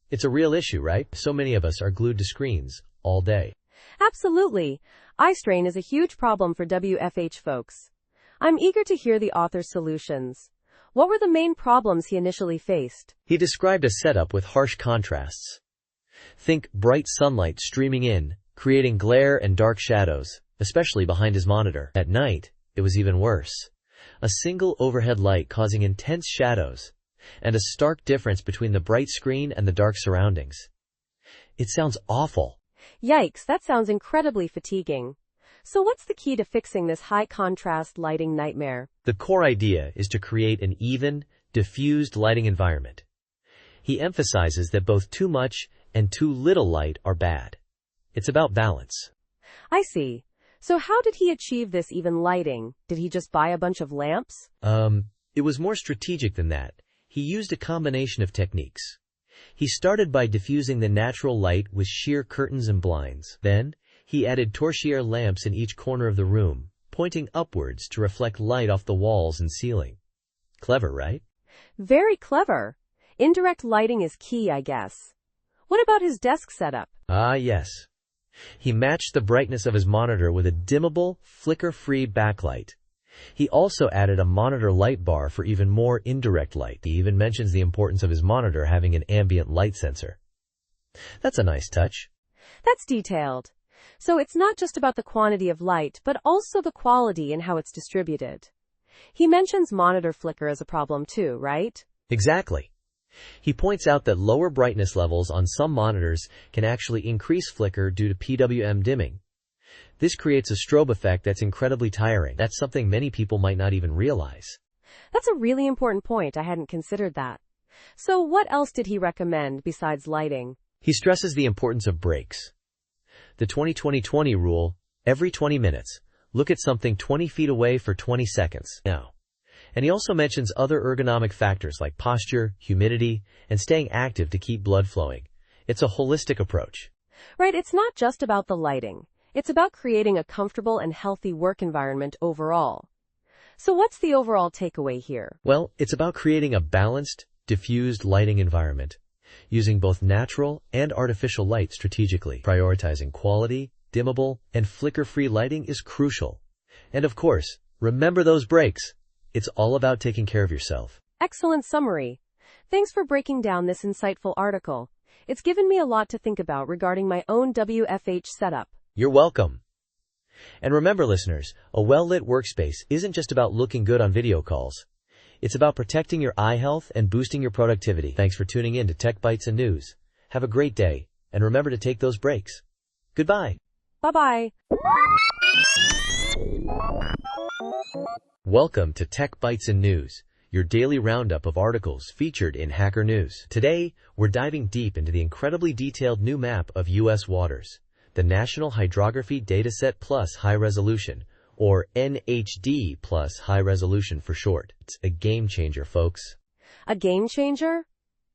It's a real issue, right? So many of us are glued to screens all day. Absolutely. Eye strain is a huge problem for WFH folks. I'm eager to hear the author's solutions. What were the main problems he initially faced? He described a setup with harsh contrasts. Think bright sunlight streaming in, creating glare and dark shadows, especially behind his monitor. At night, it was even worse. A single overhead light causing intense shadows, and a stark difference between the bright screen and the dark surroundings. It sounds awful. Yikes, that sounds incredibly fatiguing. So what's the key to fixing this high-contrast lighting nightmare? The core idea is to create an even, diffused lighting environment. He emphasizes that both too much and too little light are bad. It's about balance. I see. So how did he achieve this even lighting? Did he just buy a bunch of lamps? It was more strategic than that. He used a combination of techniques. He started by diffusing the natural light with sheer curtains and blinds. Then, he added torchlight lamps in each corner of the room, pointing upwards to reflect light off the walls and ceiling. Clever, right? Very clever. Indirect lighting is key, I guess. What about his desk setup? Ah, yes. He matched the brightness of his monitor with a dimmable, flicker-free backlight. He also added a monitor light bar for even more indirect light. He even mentions the importance of his monitor having an ambient light sensor. That's a nice touch. That's detailed. So it's not just about the quantity of light, but also the quality and how it's distributed. He mentions monitor flicker as a problem too, right? Exactly. He points out that lower brightness levels on some monitors can actually increase flicker due to PWM dimming. This creates a strobe effect that's incredibly tiring. That's something many people might not even realize. That's a really important point. I hadn't considered that. So what else did he recommend besides lighting? He stresses the importance of breaks. The 20-20-20 rule, every 20 minutes, look at something 20 feet away for 20 seconds. Now. And he also mentions other ergonomic factors like posture, humidity, and staying active to keep blood flowing. It's a holistic approach. Right, it's not just about the lighting. It's about creating a comfortable and healthy work environment overall. So what's the overall takeaway here? Well, it's about creating a balanced, diffused lighting environment, using both natural and artificial light strategically. Prioritizing quality, dimmable, and flicker-free lighting is crucial. And of course, remember those breaks. It's all about taking care of yourself. Excellent summary. Thanks for breaking down this insightful article. It's given me a lot to think about regarding my own WFH setup. You're welcome. And remember, listeners, a well-lit workspace isn't just about looking good on video calls. It's about protecting your eye health and boosting your productivity. Thanks for tuning in to Tech Bytes and News. Have a great day, and remember to take those breaks. Goodbye. Bye-bye. Welcome to Tech Bytes and News, your daily roundup of articles featured in Hacker News. Today, we're diving deep into the incredibly detailed new map of U.S. waters, the National Hydrography Dataset Plus High Resolution, or NHD Plus High Resolution for short. It's a game changer, folks. A game changer?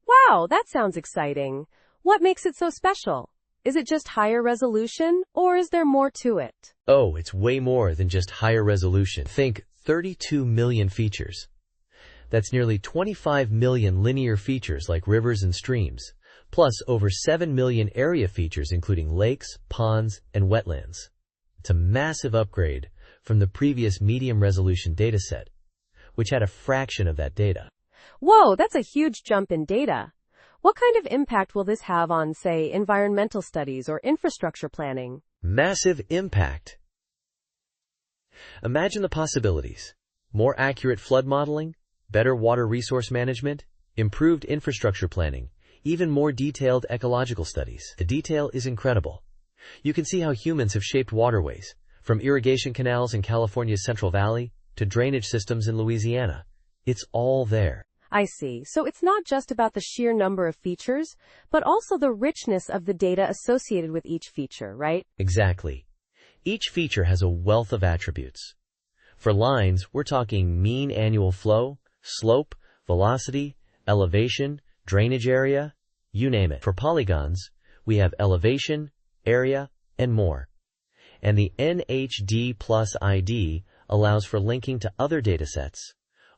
Wow, that sounds exciting. What makes it so special? Is it just higher resolution, or is there more to it? Oh, it's way more than just higher resolution. Think 32 million features. That's nearly 25 million linear features like rivers and streams, plus over 7 million area features including lakes, ponds, and wetlands. It's a massive upgrade from the previous medium-resolution dataset, which had a fraction of that data. Whoa, that's a huge jump in data. What kind of impact will this have on, say, environmental studies or infrastructure planning? Massive impact. Imagine the possibilities. More accurate flood modeling, better water resource management, improved infrastructure planning, even more detailed ecological studies. The detail is incredible. You can see how humans have shaped waterways, from irrigation canals in California's Central Valley to drainage systems in Louisiana. It's all there. I see. So it's not just about the sheer number of features, but also the richness of the data associated with each feature, right? Exactly. Each feature has a wealth of attributes. For lines, we're talking mean annual flow, slope, velocity, elevation, drainage area, you name it. For polygons, we have elevation, area, and more. And the NHD plus ID allows for linking to other datasets,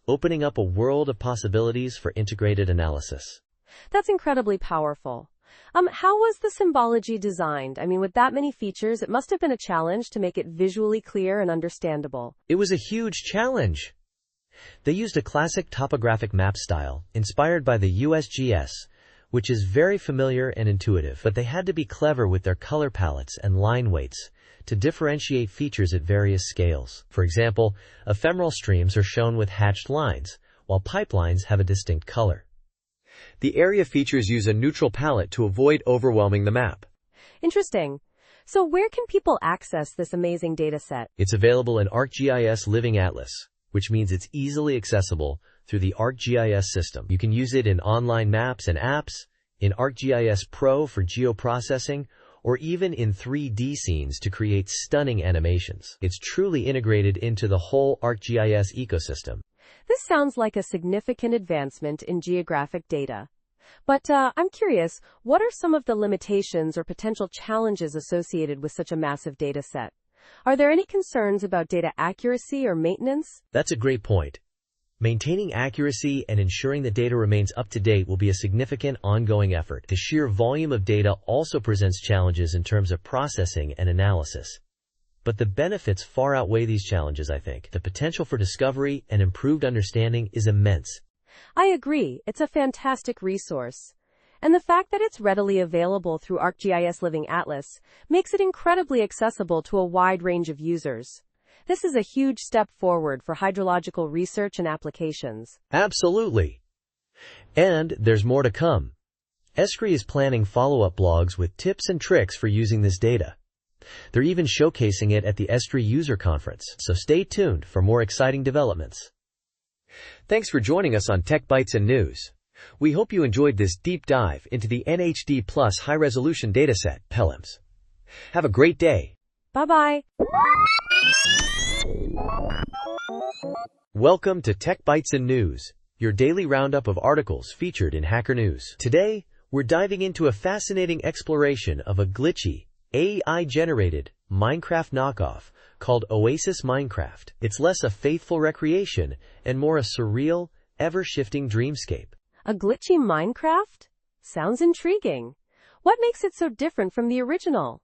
opening up a world of possibilities for integrated analysis. That's incredibly powerful. How was the symbology designed? I mean, with that many features, it must have been a challenge to make it visually clear and understandable. It was a huge challenge. They used a classic topographic map style, inspired by the USGS, which is very familiar and intuitive, but they had to be clever with their color palettes and line weights to differentiate features at various scales. For example, ephemeral streams are shown with hatched lines, while pipelines have a distinct color. The area features use a neutral palette to avoid overwhelming the map. Interesting. So where can people access this amazing data set? It's available in ArcGIS Living Atlas, which means it's easily accessible through the ArcGIS system. You can use it in online maps and apps, in ArcGIS Pro for geoprocessing, or even in 3D scenes to create stunning animations. It's truly integrated into the whole ArcGIS ecosystem. This sounds like a significant advancement in geographic data. But I'm curious, what are some of the limitations or potential challenges associated with such a massive data set? Are there any concerns about data accuracy or maintenance? That's a great point. Maintaining accuracy and ensuring the data remains up to date will be a significant ongoing effort. The sheer volume of data also presents challenges in terms of processing and analysis. But the benefits far outweigh these challenges, I think. The potential for discovery and improved understanding is immense. I agree. It's a fantastic resource. And the fact that it's readily available through ArcGIS Living Atlas makes it incredibly accessible to a wide range of users. This is a huge step forward for hydrological research and applications. Absolutely. And there's more to come. Esri is planning follow-up blogs with tips and tricks for using this data. They're even showcasing it at the Esri User Conference, so stay tuned for more exciting developments. Thanks for joining us on Tech Bytes and News. We hope you enjoyed this deep dive into the NHD Plus high-resolution dataset, PELMS. Have a great day. Bye-bye. Welcome to Tech Bytes and News, your daily roundup of articles featured in Hacker News. Today, we're diving into a fascinating exploration of a glitchy, AI-generated Minecraft knockoff called Oasis Minecraft. It's less a faithful recreation and more a surreal, ever-shifting dreamscape. A glitchy Minecraft? Sounds intriguing. What makes it so different from the original?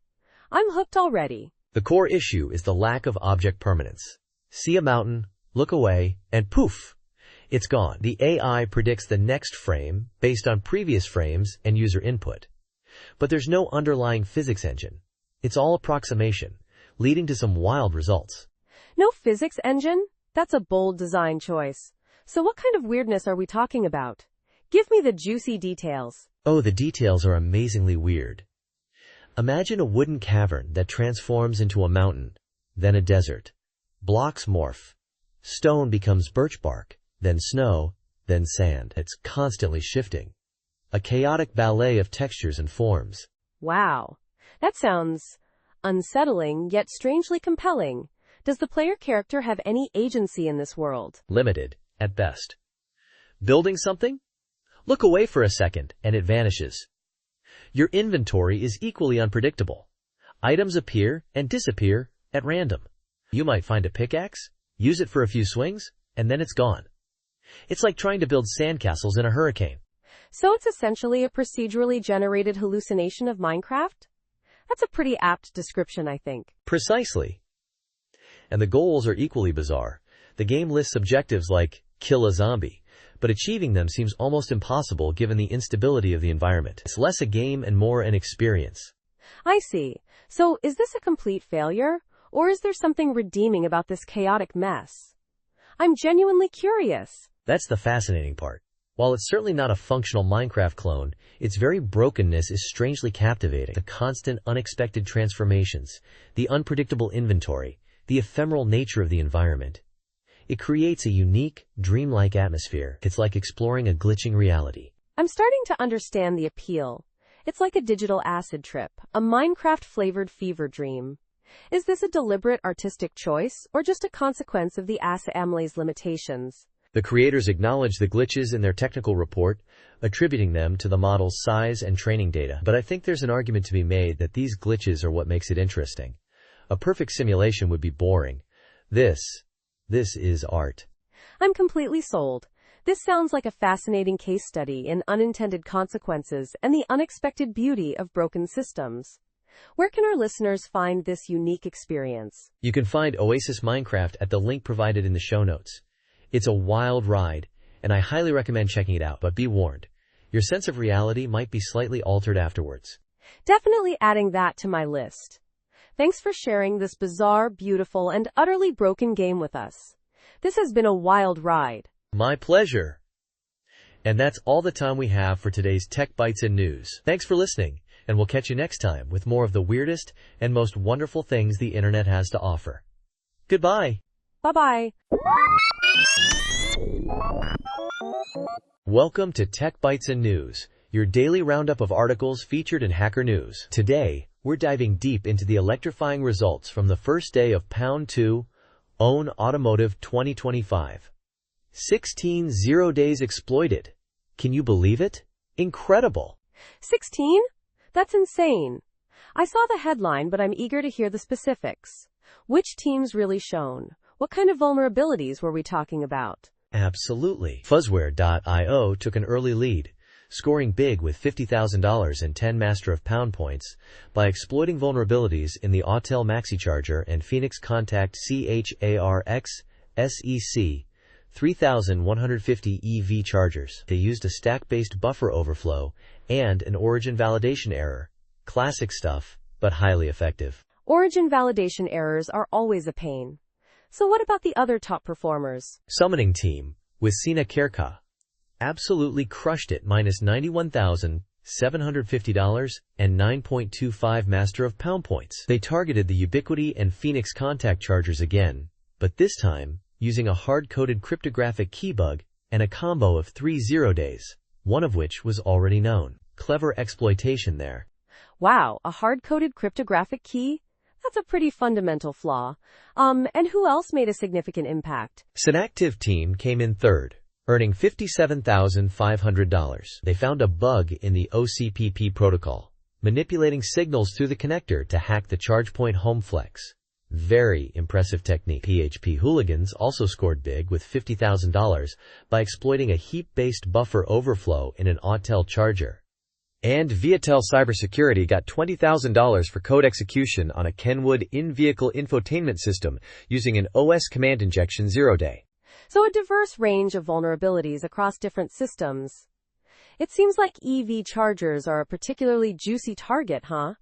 I'm hooked already. The core issue is the lack of object permanence. See a mountain, look away, and poof, it's gone. The AI predicts the next frame based on previous frames and user input. But there's no underlying physics engine. It's all approximation, leading to some wild results. No physics engine? That's a bold design choice. So what kind of weirdness are we talking about? Give me the juicy details. Oh, the details are amazingly weird. Imagine a wooden cavern that transforms into a mountain, then a desert. Blocks morph. Stone becomes birch bark, then snow, then sand. It's constantly shifting. A chaotic ballet of textures and forms. Wow. That sounds Unsettling, yet strangely compelling. Does the player character have any agency in this world? Limited, at best. Building something? Look away for a second, and it vanishes. Your inventory is equally unpredictable. Items appear and disappear at random. You might find a pickaxe, use it for a few swings, and then it's gone. It's like trying to build sandcastles in a hurricane. So it's essentially a procedurally generated hallucination of Minecraft? That's a pretty apt description, I think. Precisely. And the goals are equally bizarre. The game lists objectives like, kill a zombie, but achieving them seems almost impossible given the instability of the environment. It's less a game and more an experience. I see. So is this a complete failure? Or is there something redeeming about this chaotic mess? I'm genuinely curious. That's the fascinating part. While it's certainly not a functional Minecraft clone, its very brokenness is strangely captivating. The constant, unexpected transformations, the unpredictable inventory, the ephemeral nature of the environment. It creates a unique, dreamlike atmosphere. It's like exploring a glitching reality. I'm starting to understand the appeal. It's like a digital acid trip, a Minecraft-flavored fever dream. Is this a deliberate artistic choice, or just a consequence of the assembly's limitations? The creators acknowledge the glitches in their technical report, attributing them to the model's size and training data. But I think there's an argument to be made that these glitches are what makes it interesting. A perfect simulation would be boring. This is art. I'm completely sold. This sounds like a fascinating case study in unintended consequences and the unexpected beauty of broken systems. Where can our listeners find this unique experience? You can find Oasis Minecraft at the link provided in the show notes. It's a wild ride, and I highly recommend checking it out, but be warned, your sense of reality might be slightly altered afterwards. Definitely adding that to my list. Thanks for sharing this bizarre, beautiful, and utterly broken game with us. This has been a wild ride. My pleasure. And that's all the time we have for today's Tech Bytes and News. Thanks for listening, and we'll catch you next time with more of the weirdest and most wonderful things the internet has to offer. Goodbye. Bye-bye. Welcome to Tech Bytes and News, your daily roundup of articles featured in Hacker News. Today, we're diving deep into the electrifying results from the first day of Pound 2, Own Automotive 2025. 16 0 days exploited. Can you believe it? Incredible. 16? That's insane. I saw the headline, but I'm eager to hear the specifics. Which teams really shone? What kind of vulnerabilities were we talking about? Absolutely. Fuzzware.io took an early lead, scoring big with $50,000 and 10 Master of Pound points by exploiting vulnerabilities in the Autel MaxiCharger and Phoenix Contact CHARX SEC 3150 EV chargers. They used a stack-based buffer overflow and an origin validation error. Classic stuff, but highly effective. Origin validation errors are always a pain. So what about the other top performers? Summoning Team, with Sina Kerka, absolutely crushed it, minus $91,750 and 9.25 Master of Pound points. They targeted the Ubiquity and Phoenix Contact chargers again, but this time, using a hard-coded cryptographic key bug and a combo of 3 0 days, one of which was already known. Clever exploitation there. Wow, a hard-coded cryptographic key? That's a pretty fundamental flaw. And who else made a significant impact? Synactive Team came in third, earning $57,500. They found a bug in the OCPP protocol, manipulating signals through the connector to hack the ChargePoint home flex. Very impressive technique. PHP Hooligans also scored big with $50,000 by exploiting a heap-based buffer overflow in an Autel charger. And Viatel Cybersecurity got $20,000 for code execution on a Kenwood in-vehicle infotainment system using an OS command injection 0-day. So a diverse range of vulnerabilities across different systems. It seems like EV chargers are a particularly juicy target, huh?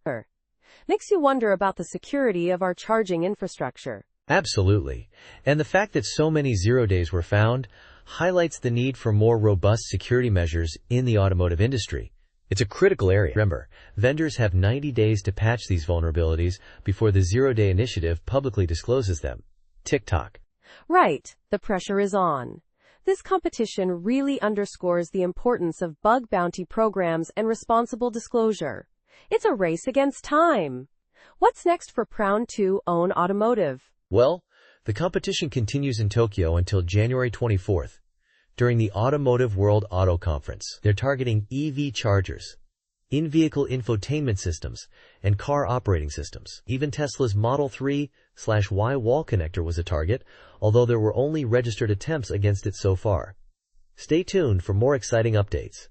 Makes you wonder about the security of our charging infrastructure. Absolutely. And the fact that so many 0 days were found highlights the need for more robust security measures in the automotive industry. It's a critical area. Remember, vendors have 90 days to patch these vulnerabilities before the 0-day initiative publicly discloses them. TikTok. Right. The pressure is on. This competition really underscores the importance of bug bounty programs and responsible disclosure. It's a race against time. What's next for Proud to Own Automotive? Well, the competition continues in Tokyo until January 24th. During the Automotive World Auto Conference, they're targeting EV chargers, in-vehicle infotainment systems, and car operating systems. Even Tesla's Model 3/Y wall connector was a target, although there were only registered attempts against it so far. Stay tuned for more exciting updates.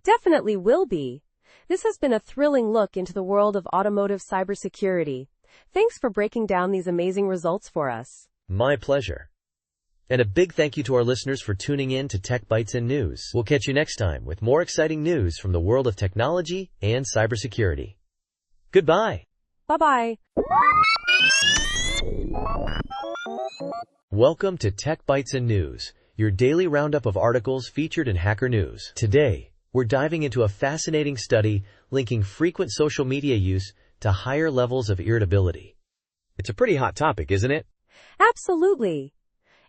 Definitely will be. This has been a thrilling look into the world of automotive cybersecurity. Thanks for breaking down these amazing results for us. My pleasure. And a big thank you to our listeners for tuning in to Tech Bytes and News. We'll catch you next time with more exciting news from the world of technology and cybersecurity. Goodbye. Bye-bye. Welcome to Tech Bytes and News, your daily roundup of articles featured in Hacker News. Today, we're diving into a fascinating study linking frequent social media use to higher levels of irritability. It's a pretty hot topic, isn't it? Absolutely.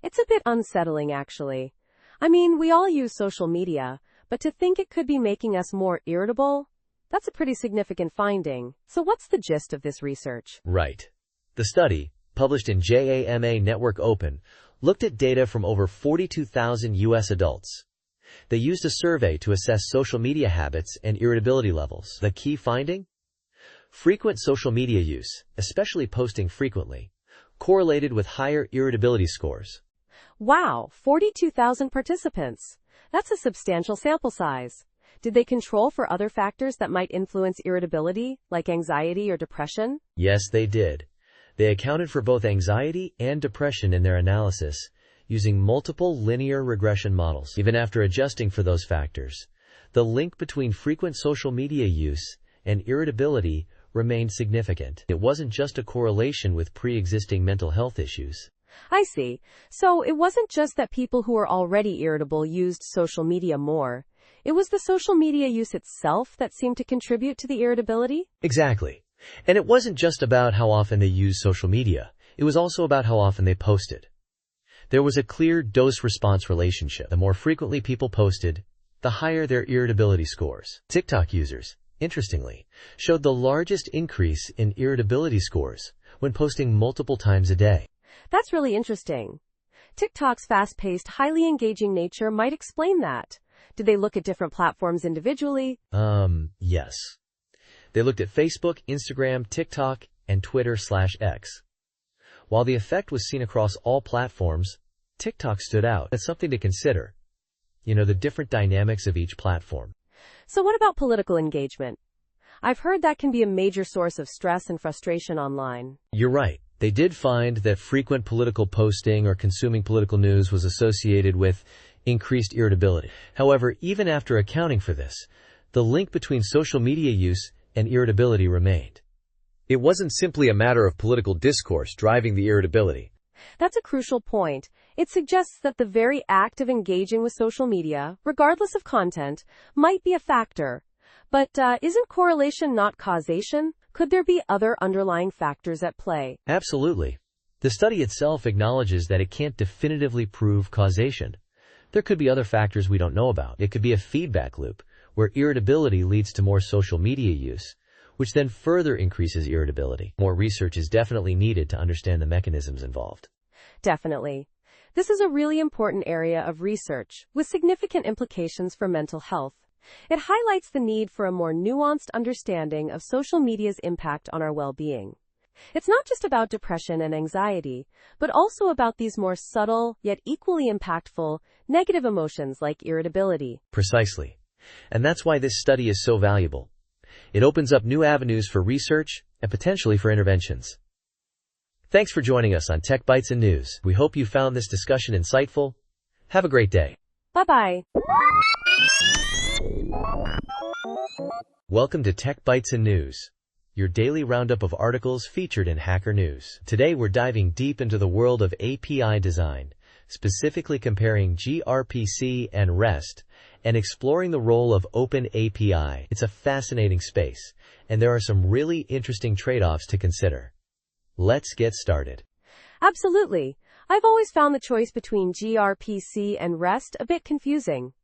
It's a bit unsettling, actually. I mean, we all use social media, but to think it could be making us more irritable, that's a pretty significant finding. So what's the gist of this research? Right. The study, published in JAMA Network Open, looked at data from over 42,000 U.S. adults. They used a survey to assess social media habits and irritability levels. The key finding? Frequent social media use, especially posting frequently, correlated with higher irritability scores. Wow, 42,000 participants. That's a substantial sample size. Did they control for other factors that might influence irritability, like anxiety or depression? Yes, they did. They accounted for both anxiety and depression in their analysis, using multiple linear regression models. Even after adjusting for those factors, the link between frequent social media use and irritability remained significant. It wasn't just a correlation with pre-existing mental health issues. I see. So it wasn't just that people who were already irritable used social media more. It was the social media use itself that seemed to contribute to the irritability? Exactly. And it wasn't just about how often they used social media. It was also about how often they posted. There was a clear dose-response relationship. The more frequently people posted, the higher their irritability scores. TikTok users, interestingly, showed the largest increase in irritability scores when posting multiple times a day. That's really interesting. TikTok's fast-paced, highly engaging nature might explain that. Did they look at different platforms individually? Yes. They looked at Facebook, Instagram, TikTok, and Twitter/X. While the effect was seen across all platforms, TikTok stood out. That's something to consider. The different dynamics of each platform. So what about political engagement? I've heard that can be a major source of stress and frustration online. You're right. They did find that frequent political posting or consuming political news was associated with increased irritability. However, even after accounting for this, the link between social media use and irritability remained. It wasn't simply a matter of political discourse driving the irritability. That's a crucial point. It suggests that the very act of engaging with social media, regardless of content, might be a factor. But isn't correlation not causation? Could there be other underlying factors at play? Absolutely. The study itself acknowledges that it can't definitively prove causation. There could be other factors we don't know about. It could be a feedback loop, where irritability leads to more social media use, which then further increases irritability. More research is definitely needed to understand the mechanisms involved. Definitely. This is a really important area of research, with significant implications for mental health. It highlights the need for a more nuanced understanding of social media's impact on our well-being. It's not just about depression and anxiety, but also about these more subtle, yet equally impactful, negative emotions like irritability. Precisely. And that's why this study is so valuable. It opens up new avenues for research and potentially for interventions. Thanks for joining us on Tech Bytes and News. We hope you found this discussion insightful. Have a great day. Bye-bye. Welcome to Tech Bytes and News, your daily roundup of articles featured in Hacker News. Today we're diving deep into the world of API design, specifically comparing gRPC and REST, and exploring the role of Open API. It's a fascinating space, and there are some really interesting trade-offs to consider. Let's get started. Absolutely. I've always found the choice between gRPC and REST a bit confusing.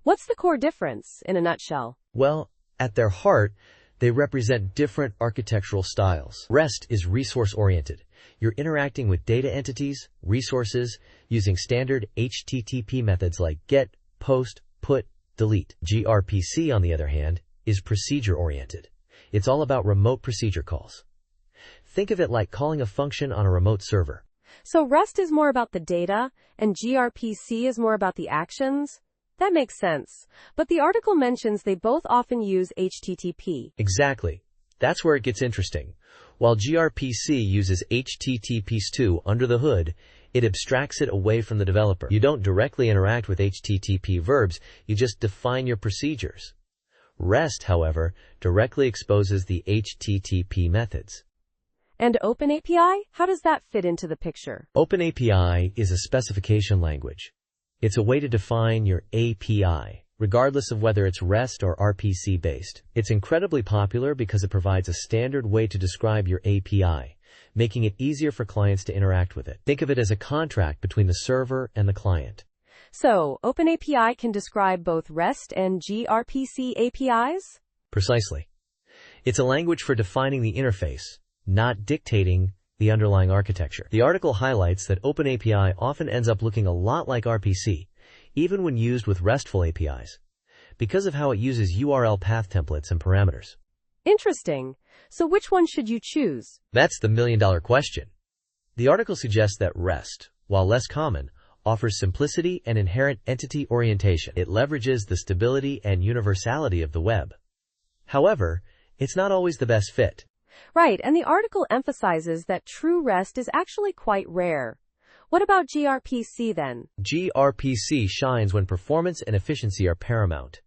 What's the core difference, in a nutshell? Well, at their heart, They represent different architectural styles. REST is resource-oriented. You're interacting with data entities, resources, using standard HTTP methods like GET, POST, PUT, DELETE. gRPC, on the other hand, is procedure-oriented. It's all about remote procedure calls. Think of it like calling a function on a remote server. So REST is more about the data, and gRPC is more about the actions? That makes sense. But the article mentions they both often use HTTP. Exactly. That's where it gets interesting. While gRPC uses HTTP2 under the hood, it abstracts it away from the developer. You don't directly interact with HTTP verbs, you just define your procedures. REST, however, directly exposes the HTTP methods. And OpenAPI? How does that fit into the picture? OpenAPI is a specification language. It's a way to define your API, regardless of whether it's REST or RPC based. It's incredibly popular because it provides a standard way to describe your API, making it easier for clients to interact with it. Think of it as a contract between the server and the client. So, OpenAPI can describe both REST and gRPC APIs? Precisely. It's a language for defining the interface, not dictating the underlying architecture. The article highlights that OpenAPI often ends up looking a lot like RPC, even when used with RESTful APIs, because of how it uses URL path templates and parameters. Interesting. So which one should you choose? That's the million-dollar question. The article suggests that REST, while less common, offers simplicity and inherent entity orientation. It leverages the stability and universality of the web. However, it's not always the best fit. Right, and the article emphasizes that true REST is actually quite rare. What about gRPC then? gRPC shines when performance and efficiency are paramount.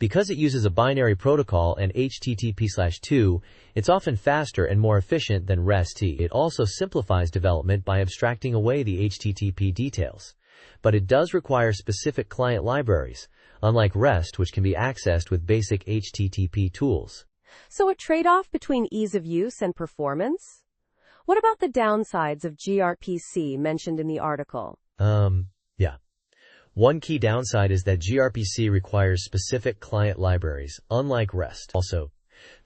Because it uses a binary protocol and HTTP/2, it's often faster and more efficient than REST. It also simplifies development by abstracting away the HTTP details. But it does require specific client libraries, unlike REST, which can be accessed with basic HTTP tools. So a trade-off between ease of use and performance? What about the downsides of gRPC mentioned in the article? Yeah. One key downside is that gRPC requires specific client libraries, unlike REST. Also,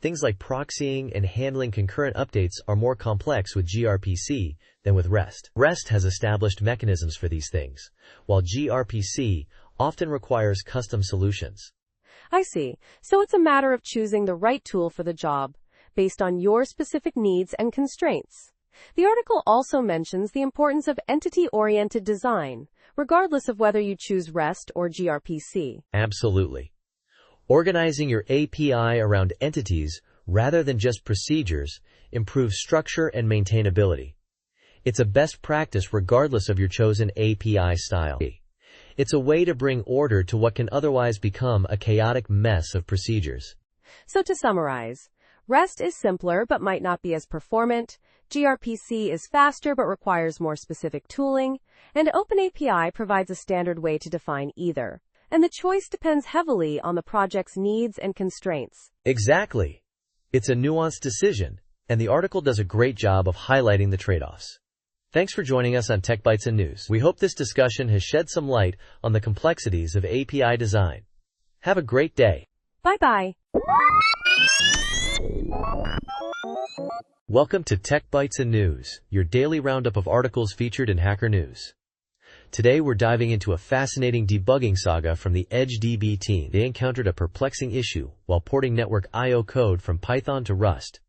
things like proxying and handling concurrent updates are more complex with gRPC than with REST. REST has established mechanisms for these things, while gRPC often requires custom solutions. I see. So it's a matter of choosing the right tool for the job, based on your specific needs and constraints. The article also mentions the importance of entity-oriented design, regardless of whether you choose REST or gRPC. Absolutely. Organizing your API around entities rather than just procedures improves structure and maintainability. It's a best practice regardless of your chosen API style. It's a way to bring order to what can otherwise become a chaotic mess of procedures. So to summarize, REST is simpler but might not be as performant, gRPC is faster but requires more specific tooling, and OpenAPI provides a standard way to define either. And the choice depends heavily on the project's needs and constraints. Exactly. It's a nuanced decision, and the article does a great job of highlighting the trade-offs. Thanks for joining us on Tech Bytes and News. We hope this discussion has shed some light on the complexities of API design. Have a great day. Bye-bye. Welcome to Tech Bytes and News, your daily roundup of articles featured in Hacker News. Today we're diving into a fascinating debugging saga from the EdgeDB team. They encountered a perplexing issue while porting network I/O code from Python to Rust,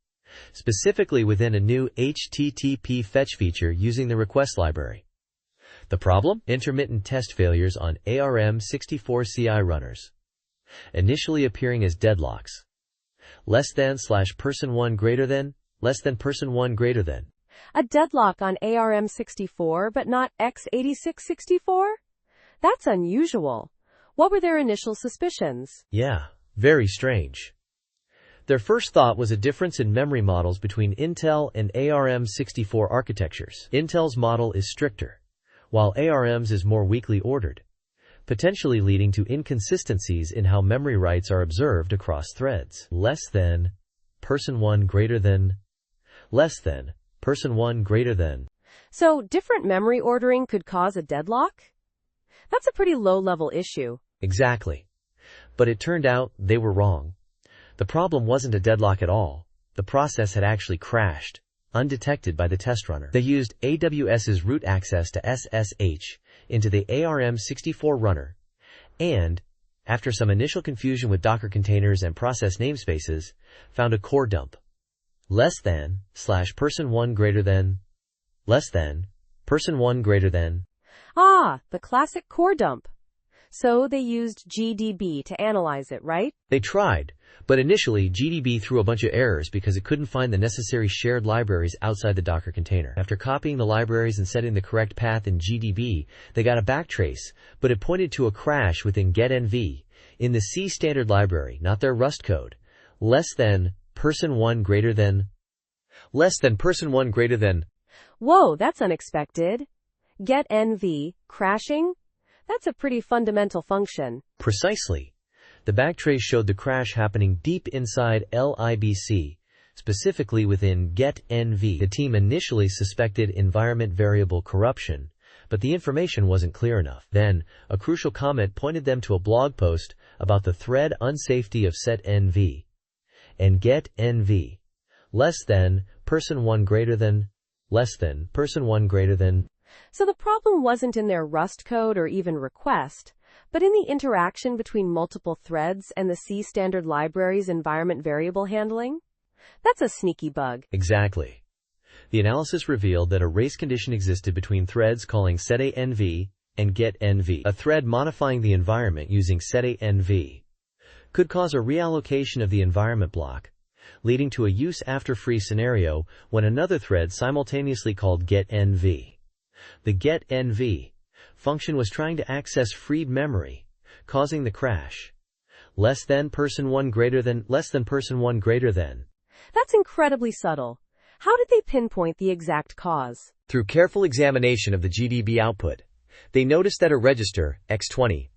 specifically within a new HTTP fetch feature using the request library. The problem? Intermittent test failures on ARM64 CI runners, initially appearing as deadlocks. Less than / person1 greater than, less than person1 greater than. A deadlock on ARM64 but not x86-64? That's unusual. What were their initial suspicions? Yeah, very strange. Their first thought was a difference in memory models between Intel and ARM64 architectures. Intel's model is stricter, while ARM's is more weakly ordered, potentially leading to inconsistencies in how memory writes are observed across threads. Less than, person1 greater than, less than, person1 greater than. So, different memory ordering could cause a deadlock? That's a pretty low-level issue. Exactly. But it turned out they were wrong. The problem wasn't a deadlock at all. The process had actually crashed, undetected by the test runner. They used AWS's root access to SSH into the ARM64 runner, and, after some initial confusion with Docker containers and process namespaces, found a core dump. /person1 greater than, /person1 greater than. Ah, the classic core dump. So they used GDB to analyze it, right? They tried, but initially GDB threw a bunch of errors because it couldn't find the necessary shared libraries outside the Docker container. After copying the libraries and setting the correct path in GDB, they got a backtrace, but it pointed to a crash within getenv, in the C standard library, not their Rust code. /person1 greater than, /person1 greater than. Whoa, that's unexpected. Getenv, crashing? That's a pretty fundamental function. Precisely. The backtrace showed the crash happening deep inside libc, specifically within getenv. The team initially suspected environment variable corruption, but the information wasn't clear enough. Then, a crucial comment pointed them to a blog post about the thread unsafety of setenv and getenv. /person1 greater than, /person1 greater than. So the problem wasn't in their Rust code or even request, but in the interaction between multiple threads and the C standard library's environment variable handling? That's a sneaky bug. Exactly. The analysis revealed that a race condition existed between threads calling setenv and getenv. A thread modifying the environment using setenv could cause a reallocation of the environment block, leading to a use after free scenario when another thread simultaneously called getenv. The getenv function was trying to access freed memory, causing the crash. /person1 greater than, /person1 greater than. That's incredibly subtle. How did they pinpoint the exact cause? Through careful examination of the GDB output, they noticed that a register, x20,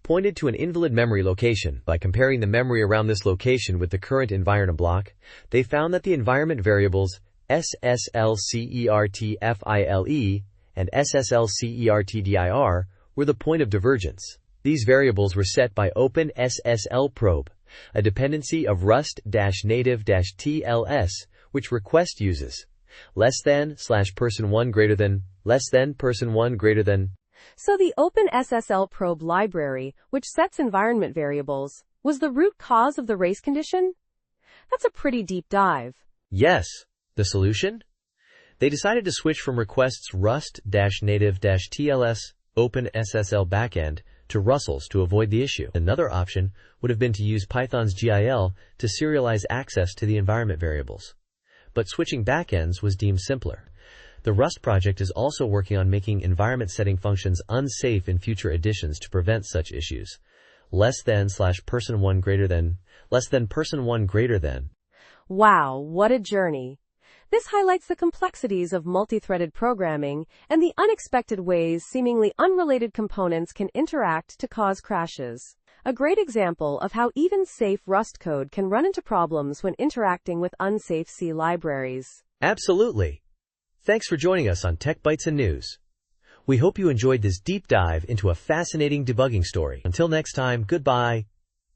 pointed to an invalid memory location. By comparing the memory around this location with the current environment block, they found that the environment variables SSLCERTFILE and SSLCERTDIR were the point of divergence. These variables were set by OpenSSL a dependency of Rust-native-TLS, which request uses /person1 greater than, /person1 greater than. So the OpenSSL probe library, which sets environment variables, was the root cause of the race condition? That's a pretty deep dive. Yes. The solution? They decided to switch from request's Rust-native-TLS OpenSSL backend to Russell's to avoid the issue. Another option would have been to use Python's GIL to serialize access to the environment variables. But switching backends was deemed simpler. The Rust project is also working on making environment setting functions unsafe in future editions to prevent such issues. /person1 greater than, /person1 greater than. Wow, what a journey. This highlights the complexities of multi-threaded programming and the unexpected ways seemingly unrelated components can interact to cause crashes. A great example of how even safe Rust code can run into problems when interacting with unsafe C libraries. Absolutely. Thanks for joining us on Tech Bytes and News. We hope you enjoyed this deep dive into a fascinating debugging story. Until next time, goodbye.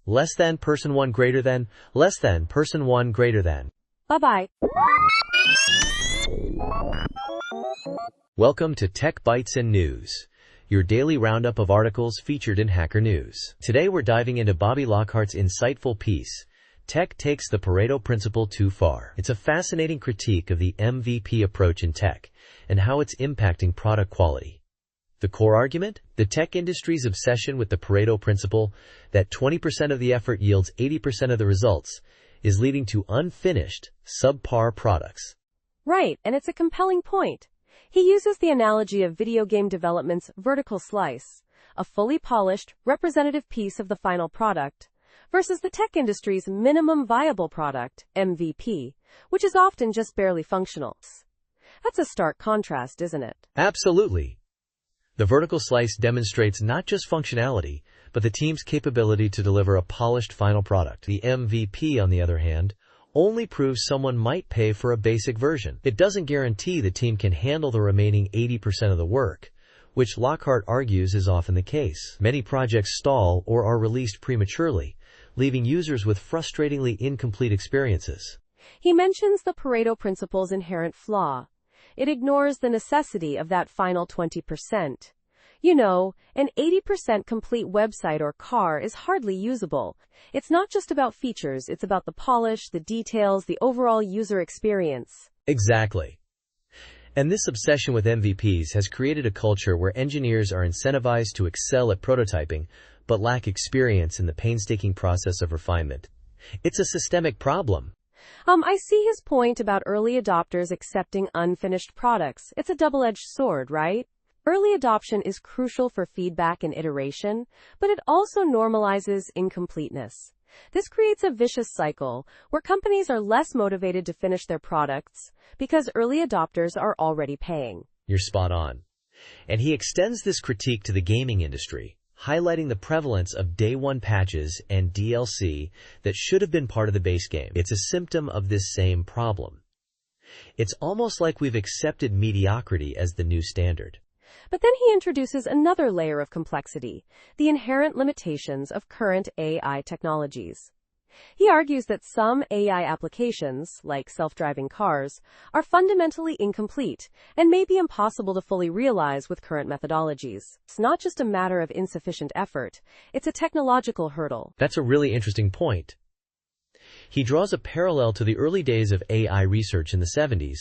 /person1 greater than, /person1 greater than. Bye-bye. Welcome to Tech Bytes and News, your daily roundup of articles featured in Hacker News. Today we're diving into Bobby Lockhart's insightful piece, Tech Takes the Pareto Principle Too Far. It's a fascinating critique of the MVP approach in tech and how it's impacting product quality. The core argument? The tech industry's obsession with the Pareto Principle, that 20% of the effort yields 80% of the results, is leading to unfinished, subpar products. Right, and it's a compelling point. He uses the analogy of video game development's vertical slice, a fully polished, representative piece of the final product, versus the tech industry's minimum viable product, MVP, which is often just barely functional. That's a stark contrast, isn't it? Absolutely. The vertical slice demonstrates not just functionality, but the team's capability to deliver a polished final product. The MVP, on the other hand, only proves someone might pay for a basic version. It doesn't guarantee the team can handle the remaining 80% of the work, which Lockhart argues is often the case. Many projects stall or are released prematurely, leaving users with frustratingly incomplete experiences. He mentions the Pareto principle's inherent flaw. It ignores the necessity of that final 20%. You know, an 80% complete website or car is hardly usable. It's not just about features, it's about the polish, the details, the overall user experience. Exactly. And this obsession with MVPs has created a culture where engineers are incentivized to excel at prototyping, but lack experience in the painstaking process of refinement. It's a systemic problem. I see his point about early adopters accepting unfinished products. It's a double-edged sword, right? Early adoption is crucial for feedback and iteration, but it also normalizes incompleteness. This creates a vicious cycle where companies are less motivated to finish their products because early adopters are already paying. You're spot on. And he extends this critique to the gaming industry, highlighting the prevalence of day one patches and DLC that should have been part of the base game. It's a symptom of this same problem. It's almost like we've accepted mediocrity as the new standard. But then he introduces another layer of complexity, the inherent limitations of current AI technologies. He argues that some AI applications, like self-driving cars, are fundamentally incomplete and may be impossible to fully realize with current methodologies. It's not just a matter of insufficient effort, it's a technological hurdle. That's a really interesting point. He draws a parallel to the early days of AI research in the 70s,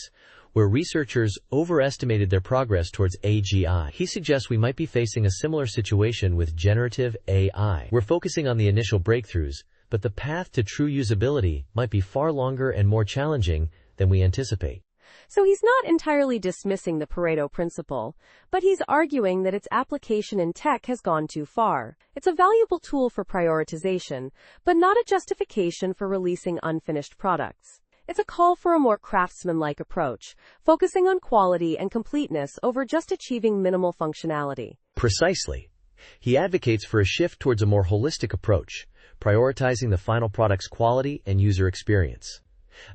where researchers overestimated their progress towards AGI. He suggests we might be facing a similar situation with generative AI. We're focusing on the initial breakthroughs, but the path to true usability might be far longer and more challenging than we anticipate. So he's not entirely dismissing the Pareto principle, but he's arguing that its application in tech has gone too far. It's a valuable tool for prioritization, but not a justification for releasing unfinished products. It's a call for a more craftsman-like approach, focusing on quality and completeness over just achieving minimal functionality. Precisely. He advocates for a shift towards a more holistic approach, prioritizing the final product's quality and user experience.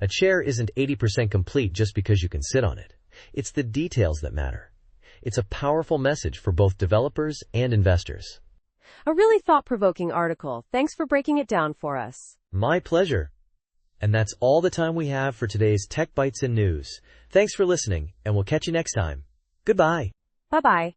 A chair isn't 80% complete just because you can sit on it. It's the details that matter. It's a powerful message for both developers and investors. A really thought-provoking article. Thanks for breaking it down for us. My pleasure. And that's all the time we have for today's Tech Bytes and News. Thanks for listening, and we'll catch you next time. Goodbye. Bye-bye.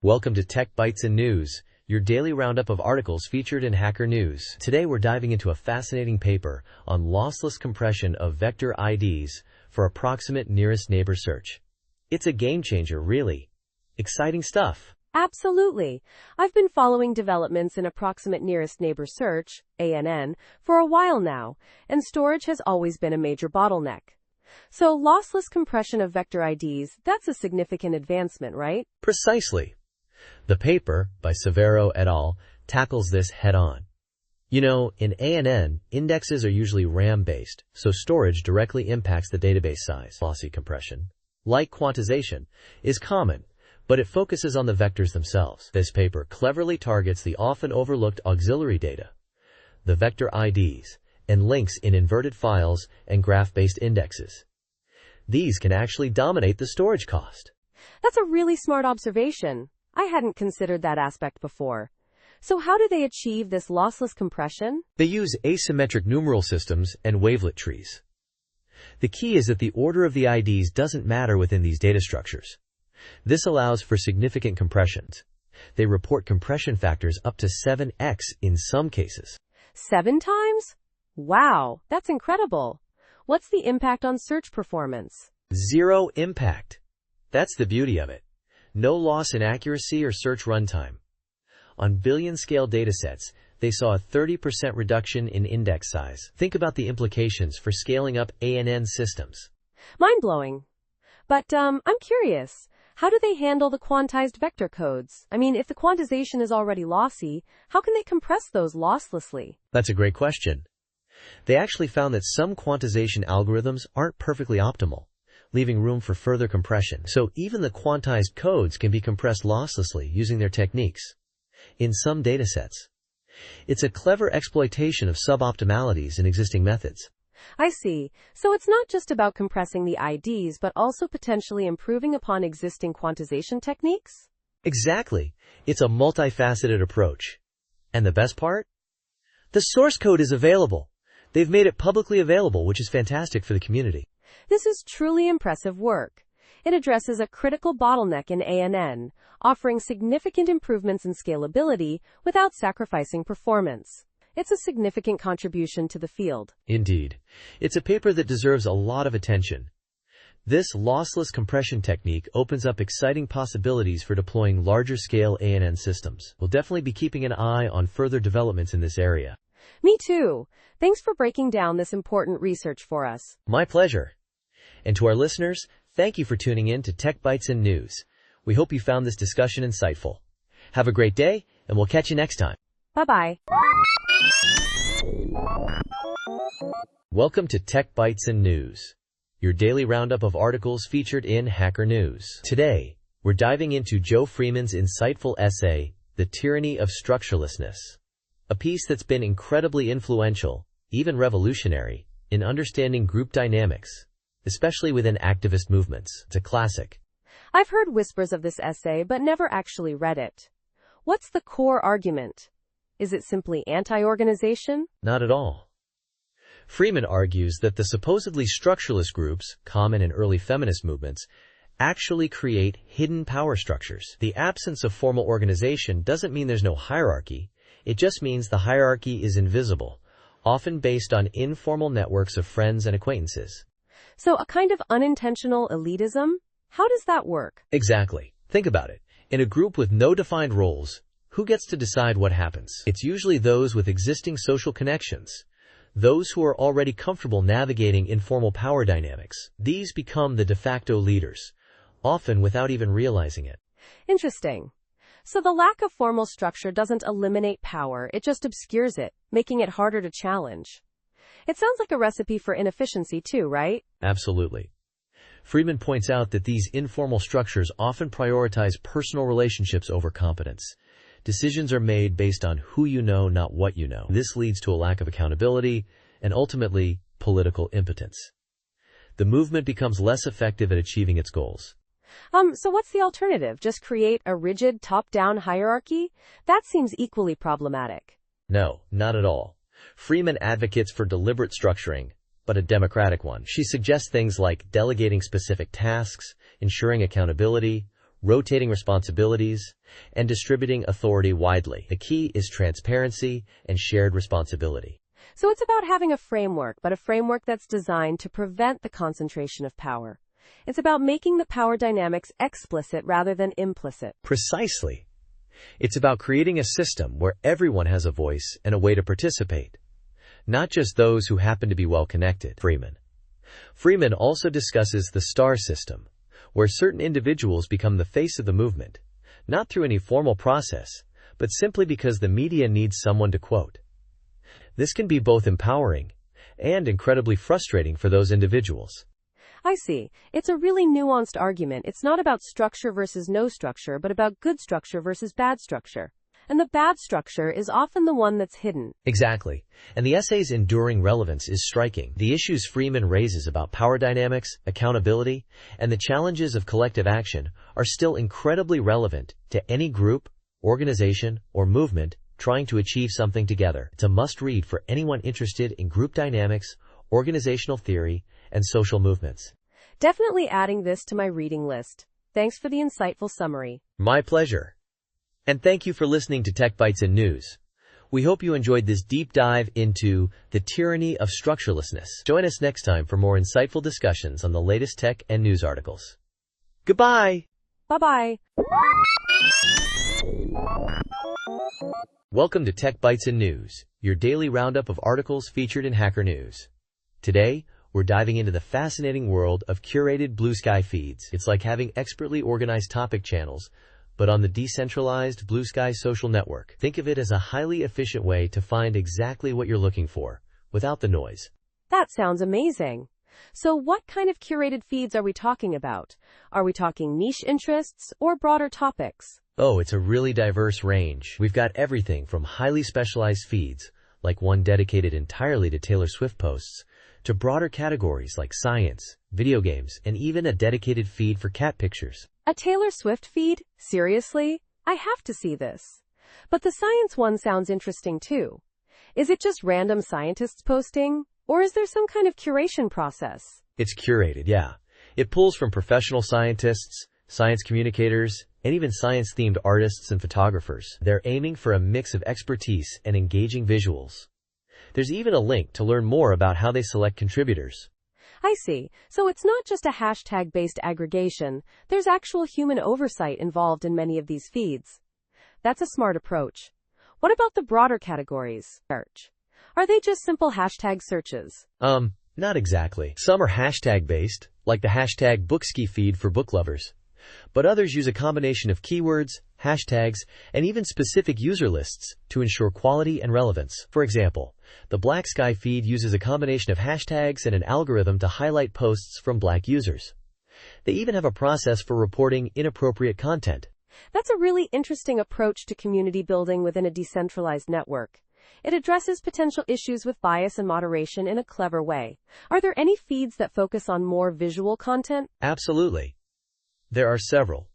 Welcome to Tech Bytes and News, your daily roundup of articles featured in Hacker News. Today we're diving into a fascinating paper on lossless compression of vector IDs for approximate nearest neighbor search. It's a game changer, really. Exciting stuff. Absolutely. I've been following developments in approximate nearest neighbor search, ANN, for a while now, and storage has always been a major bottleneck. So lossless compression of vector IDs, that's a significant advancement, right? Precisely. The paper, by Severo et al., tackles this head-on. You know, in ANN, indexes are usually RAM-based, so storage directly impacts the database size. Lossy compression, like quantization, is common, but it focuses on the vectors themselves. This paper cleverly targets the often overlooked auxiliary data, the vector IDs, and links in inverted files and graph-based indexes. These can actually dominate the storage cost. That's a really smart observation. I hadn't considered that aspect before. So how do they achieve this lossless compression? They use asymmetric numeral systems and wavelet trees. The key is that the order of the IDs doesn't matter within these data structures. This allows for significant compressions. They report compression factors up to 7x in some cases. 7 times? Wow, that's incredible. What's the impact on search performance? Zero impact. That's the beauty of it. No loss in accuracy or search runtime. On billion-scale datasets, they saw a 30% reduction in index size. Think about the implications for scaling up ANN systems. Mind-blowing. But I'm curious. How do they handle the quantized vector codes? I mean, if the quantization is already lossy, how can they compress those losslessly? That's a great question. They actually found that some quantization algorithms aren't perfectly optimal, leaving room for further compression. So even the quantized codes can be compressed losslessly using their techniques. In some datasets, it's a clever exploitation of suboptimalities in existing methods. I see. So it's not just about compressing the IDs, but also potentially improving upon existing quantization techniques? Exactly. It's a multifaceted approach. And the best part? The source code is available. They've made it publicly available, which is fantastic for the community. This is truly impressive work. It addresses a critical bottleneck in ANN, offering significant improvements in scalability without sacrificing performance. It's a significant contribution to the field. Indeed. It's a paper that deserves a lot of attention. This lossless compression technique opens up exciting possibilities for deploying larger-scale ANN systems. We'll definitely be keeping an eye on further developments in this area. Me too. Thanks for breaking down this important research for us. My pleasure. And to our listeners, thank you for tuning in to Tech Bytes and News. We hope you found this discussion insightful. Have a great day, and we'll catch you next time. Bye-bye. Welcome to Tech Bytes and News, your daily roundup of articles featured in Hacker News. Today, we're diving into Joe Freeman's insightful essay, The Tyranny of Structurelessness, a piece that's been incredibly influential, even revolutionary, in understanding group dynamics, especially within activist movements. It's a classic. I've heard whispers of this essay but never actually read it. What's the core argument? Is it simply anti-organization? Not at all. Freeman argues that the supposedly structureless groups, common in early feminist movements, actually create hidden power structures. The absence of formal organization doesn't mean there's no hierarchy. It just means the hierarchy is invisible, often based on informal networks of friends and acquaintances. So a kind of unintentional elitism? How does that work? Exactly. Think about it. In a group with no defined roles, who gets to decide what happens? It's usually those with existing social connections, those who are already comfortable navigating informal power dynamics. These become the de facto leaders, often without even realizing it. Interesting. So the lack of formal structure doesn't eliminate power, it just obscures it, making it harder to challenge. It sounds like a recipe for inefficiency too, right? Absolutely. Freeman points out that these informal structures often prioritize personal relationships over competence. Decisions are made based on who you know, not what you know. This leads to a lack of accountability and ultimately political impotence. The movement becomes less effective at achieving its goals. So what's the alternative? Just create a rigid top-down hierarchy? That seems equally problematic. No, not at all. Freeman advocates for deliberate structuring, but a democratic one. She suggests things like delegating specific tasks, ensuring accountability, rotating responsibilities, and distributing authority widely. The key is transparency and shared responsibility. So it's about having a framework, but a framework that's designed to prevent the concentration of power. It's about making the power dynamics explicit rather than implicit. Precisely. It's about creating a system where everyone has a voice and a way to participate, not just those who happen to be well connected. Freeman also discusses the star system, where certain individuals become the face of the movement, not through any formal process, but simply because the media needs someone to quote. This can be both empowering and incredibly frustrating for those individuals. I see. It's a really nuanced argument. It's not about structure versus no structure, but about good structure versus bad structure. And the bad structure is often the one that's hidden. Exactly. And the essay's enduring relevance is striking. The issues Freeman raises about power dynamics, accountability, and the challenges of collective action are still incredibly relevant to any group, organization, or movement trying to achieve something together. It's a must-read for anyone interested in group dynamics, organizational theory, and social movements. Definitely adding this to my reading list. Thanks for the insightful summary. My pleasure. And thank you for listening to Tech Bytes and News. We hope you enjoyed this deep dive into the tyranny of structurelessness. Join us next time for more insightful discussions on the latest tech and news articles. Goodbye! Bye-bye. Welcome to Tech Bytes and News, your daily roundup of articles featured in Hacker News. Today, we're diving into the fascinating world of curated blue sky feeds. It's like having expertly organized topic channels, but on the decentralized Blue Sky social network. Think of it as a highly efficient way to find exactly what you're looking for, without the noise. That sounds amazing. So what kind of curated feeds are we talking about? Are we talking niche interests or broader topics? Oh, it's a really diverse range. We've got everything from highly specialized feeds, like one dedicated entirely to Taylor Swift posts, to broader categories like science, video games, and even a dedicated feed for cat pictures. A Taylor Swift feed? Seriously? I have to see this. But the science one sounds interesting too. Is it just random scientists posting? Or is there some kind of curation process? It's curated, yeah. It pulls from professional scientists, science communicators, and even science-themed artists and photographers. They're aiming for a mix of expertise and engaging visuals. There's even a link to learn more about how they select contributors. I see. So it's not just a hashtag-based aggregation. There's actual human oversight involved in many of these feeds. That's a smart approach. What about the broader categories? Search. Are they just simple hashtag searches? Not exactly. Some are hashtag-based, like the hashtag Bookski feed for book lovers. But others use a combination of keywords, hashtags, and even specific user lists to ensure quality and relevance. For example, the Black Sky feed uses a combination of hashtags and an algorithm to highlight posts from Black users. They even have a process for reporting inappropriate content. That's a really interesting approach to community building within a decentralized network. It addresses potential issues with bias and moderation in a clever way. Are there any feeds that focus on more visual content? Absolutely. There are several.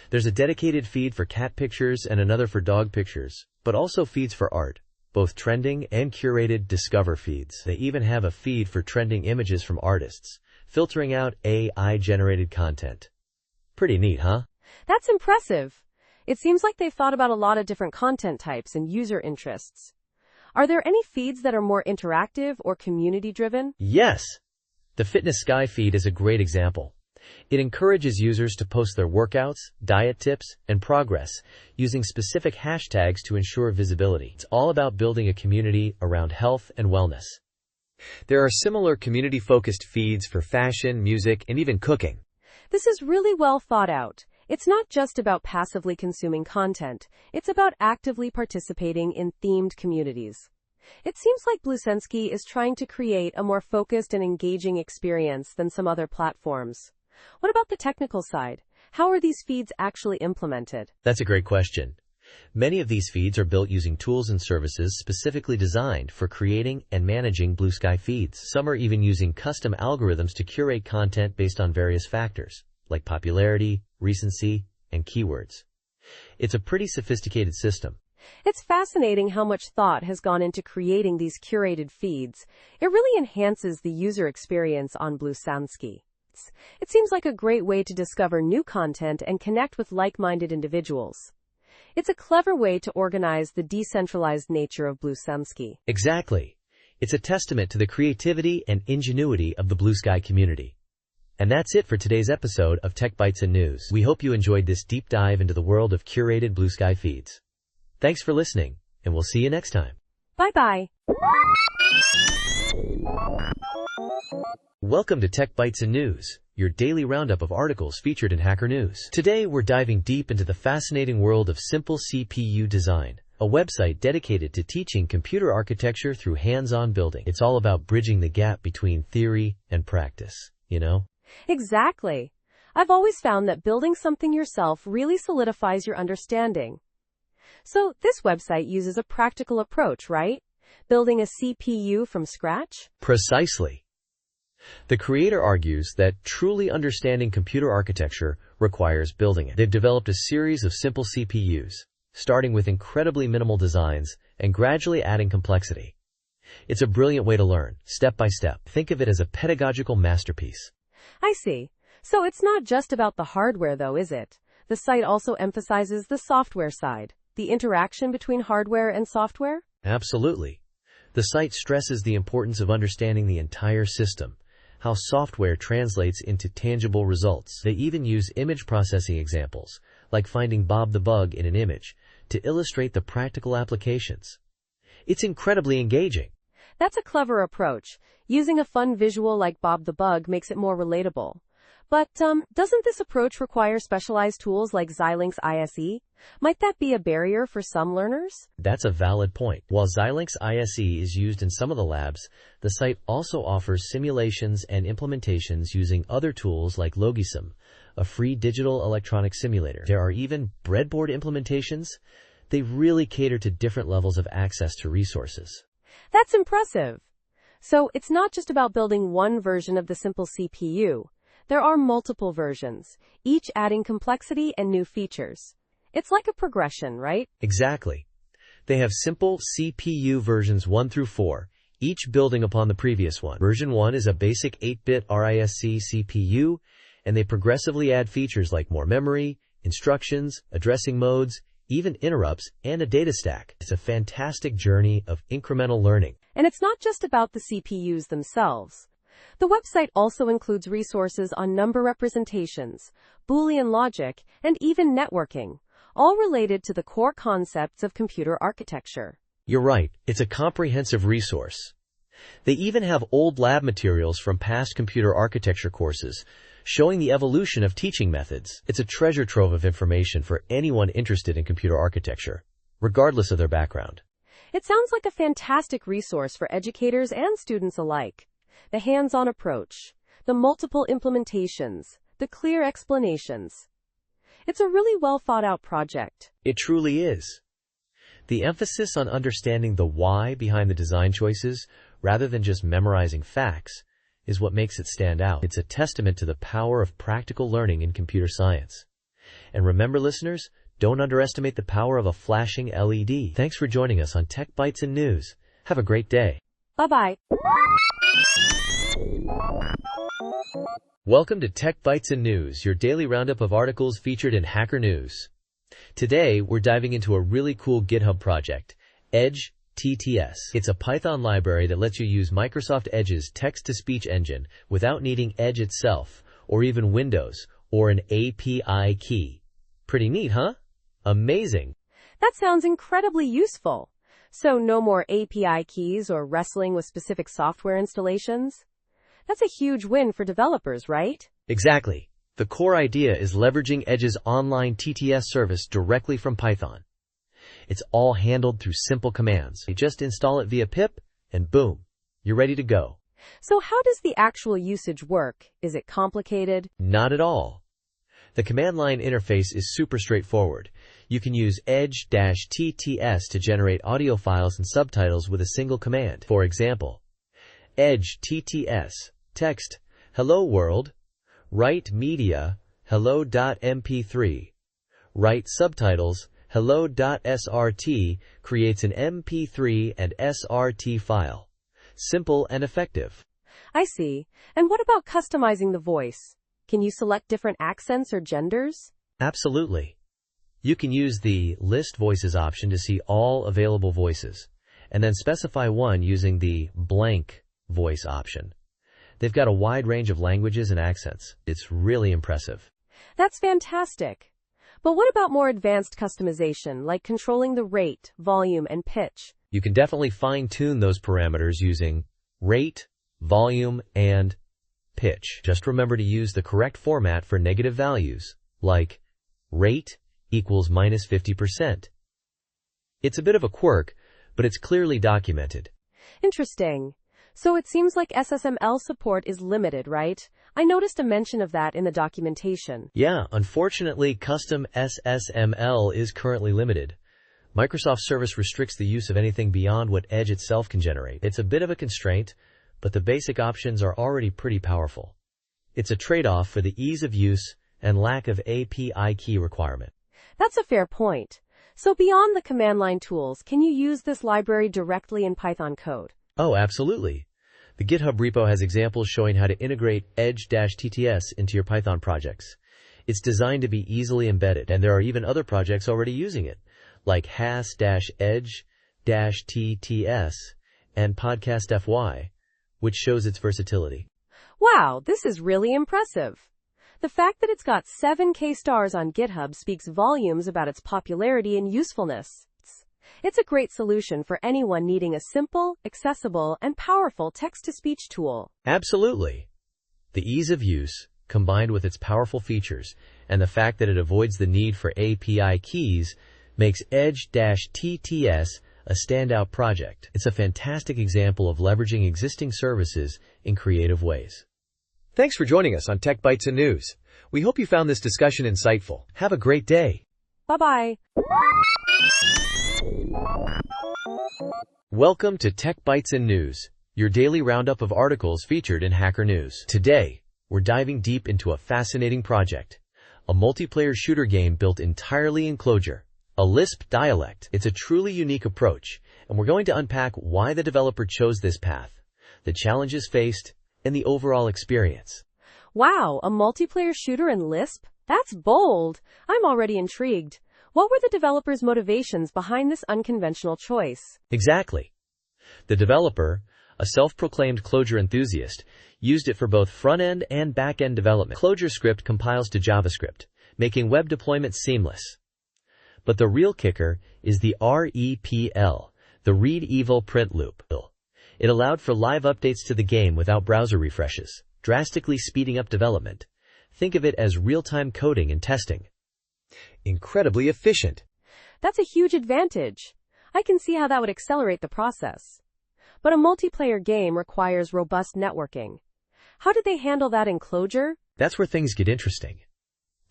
There's a dedicated feed for cat pictures and another for dog pictures, but also feeds for art, both trending and curated Discover feeds. They even have a feed for trending images from artists, filtering out AI-generated content. Pretty neat, huh? That's impressive. It seems like they've thought about a lot of different content types and user interests. Are there any feeds that are more interactive or community-driven? Yes! The Fitness Sky feed is a great example. It encourages users to post their workouts, diet tips, and progress using specific hashtags to ensure visibility. It's all about building a community around health and wellness. There are similar community-focused feeds for fashion, music, and even cooking. This is really well thought out. It's not just about passively consuming content. It's about actively participating in themed communities. It seems like Bluesensky is trying to create a more focused and engaging experience than some other platforms. What about the technical side? How are these feeds actually implemented? That's a great question. Many of these feeds are built using tools and services specifically designed for creating and managing Blue Sky feeds. Some are even using custom algorithms to curate content based on various factors, like popularity, recency, and keywords. It's a pretty sophisticated system. It's fascinating how much thought has gone into creating these curated feeds. It really enhances the user experience on Bluesensky. It seems like a great way to discover new content and connect with like-minded individuals. It's a clever way to organize the decentralized nature of Bluesensky. Exactly. It's a testament to the creativity and ingenuity of the Blue Sky community. And that's it for today's episode of Tech Bytes and News. We hope you enjoyed this deep dive into the world of curated Blue Sky feeds. Thanks for listening, and we'll see you next time. Bye-bye. Welcome to Tech Bytes and News, your daily roundup of articles featured in Hacker News. Today, we're diving deep into the fascinating world of Simple CPU Design, a website dedicated to teaching computer architecture through hands-on building. It's all about bridging the gap between theory and practice, you know? Exactly. I've always found that building something yourself really solidifies your understanding. So, this website uses a practical approach, right? Building a CPU from scratch? Precisely. The creator argues that truly understanding computer architecture requires building it. They've developed a series of simple CPUs, starting with incredibly minimal designs and gradually adding complexity. It's a brilliant way to learn, step by step. Think of it as a pedagogical masterpiece. I see. So it's not just about the hardware though, is it? The site also emphasizes the software side, the interaction between hardware and software? Absolutely. The site stresses the importance of understanding the entire system, how software translates into tangible results. They even use image processing examples, like finding Bob the Bug in an image, to illustrate the practical applications. It's incredibly engaging. That's a clever approach. Using a fun visual like Bob the Bug makes it more relatable. But, doesn't this approach require specialized tools like Xilinx ISE? Might that be a barrier for some learners? That's a valid point. While Xilinx ISE is used in some of the labs, the site also offers simulations and implementations using other tools like Logisim, a free digital electronic simulator. There are even breadboard implementations. They really cater to different levels of access to resources. That's impressive. So it's not just about building one version of the simple CPU. There are multiple versions, each adding complexity and new features. It's like a progression, right? Exactly. They have simple CPU versions 1 through 4, each building upon the previous one. Version 1 is a basic 8-bit RISC CPU, and they progressively add features like more memory, instructions, addressing modes, even interrupts, and a data stack. It's a fantastic journey of incremental learning. And it's not just about the CPUs themselves. The website also includes resources on number representations, Boolean logic, and even networking, all related to the core concepts of computer architecture. You're right, it's a comprehensive resource. They even have old lab materials from past computer architecture courses, showing the evolution of teaching methods. It's a treasure trove of information for anyone interested in computer architecture, regardless of their background. It sounds like a fantastic resource for educators and students alike. The hands-on approach, the multiple implementations, the clear explanations. It's a really well thought out project. It truly is. The emphasis on understanding the why behind the design choices, rather than just memorizing facts, is what makes it stand out. It's a testament to the power of practical learning in computer science. And remember, listeners, don't underestimate the power of a flashing LED. Thanks for joining us on Tech Bytes and News. Have a great day. Bye-bye. Welcome to Tech Bytes and News, your daily roundup of articles featured in Hacker News. Today, we're diving into a really cool GitHub project, Edge TTS. It's a Python library that lets you use Microsoft Edge's text-to-speech engine without needing Edge itself, or even Windows, or an API key. Pretty neat, huh? Amazing. That sounds incredibly useful. So no more API keys or wrestling with specific software installations? That's a huge win for developers, right? Exactly. The core idea is leveraging Edge's online TTS service directly from Python. It's all handled through simple commands. You just install it via pip, and boom, you're ready to go. So how does the actual usage work? Is it complicated? Not at all. The command line interface is super straightforward. You can use Edge-TTS to generate audio files and subtitles with a single command. For example, Edge-TTS, text, hello world, write media, hello.mp3, write subtitles, hello.srt, creates an MP3 and SRT file. Simple and effective. I see. And what about customizing the voice? Can you select different accents or genders? Absolutely. You can use the List Voices option to see all available voices, and then specify one using the Blank Voice option. They've got a wide range of languages and accents. It's really impressive. That's fantastic. But what about more advanced customization, like controlling the rate, volume, and pitch? You can definitely fine-tune those parameters using rate, volume, and pitch. Just remember to use the correct format for negative values, like rate equals minus 50%. It's a bit of a quirk, but it's clearly documented. Interesting. So it seems like SSML support is limited, right? I noticed a mention of that in the documentation. Yeah, unfortunately, custom SSML is currently limited. Microsoft Service restricts the use of anything beyond what Edge itself can generate. It's a bit of a constraint, but the basic options are already pretty powerful. It's a trade-off for the ease of use and lack of API key requirement. That's a fair point. So beyond the command line tools, can you use this library directly in Python code? Oh, absolutely. The GitHub repo has examples showing how to integrate Edge-TTS into your Python projects. It's designed to be easily embedded, and there are even other projects already using it, like Has-Edge-TTS and Podcast.fy, which shows its versatility. Wow, this is really impressive. The fact that it's got 7K stars on GitHub speaks volumes about its popularity and usefulness. It's a great solution for anyone needing a simple, accessible, and powerful text-to-speech tool. Absolutely. The ease of use, combined with its powerful features, and the fact that it avoids the need for API keys, makes Edge-TTS a standout project. It's a fantastic example of leveraging existing services in creative ways. Thanks for joining us on Tech Bytes and News. We hope you found this discussion insightful. Have a great day. Bye-bye. Welcome to Tech Bytes and News, your daily roundup of articles featured in Hacker News. Today, we're diving deep into a fascinating project. A multiplayer shooter game built entirely in Clojure, a Lisp dialect. It's a truly unique approach, and we're going to unpack why the developer chose this path, the challenges faced, and the overall experience. Wow, a multiplayer shooter in Lisp? That's bold. I'm already intrigued. What were the developers' motivations behind this unconventional choice? Exactly. The developer, a self-proclaimed Clojure enthusiast, used it for both front-end and back-end development. Clojure script compiles to JavaScript, making web deployment seamless. But the real kicker is the REPL, the Read Evil Print Loop. It allowed for live updates to the game without browser refreshes, drastically speeding up development. Think of it as real-time coding and testing. Incredibly efficient. That's a huge advantage. I can see how that would accelerate the process. But a multiplayer game requires robust networking. How did they handle that in Clojure? That's where things get interesting.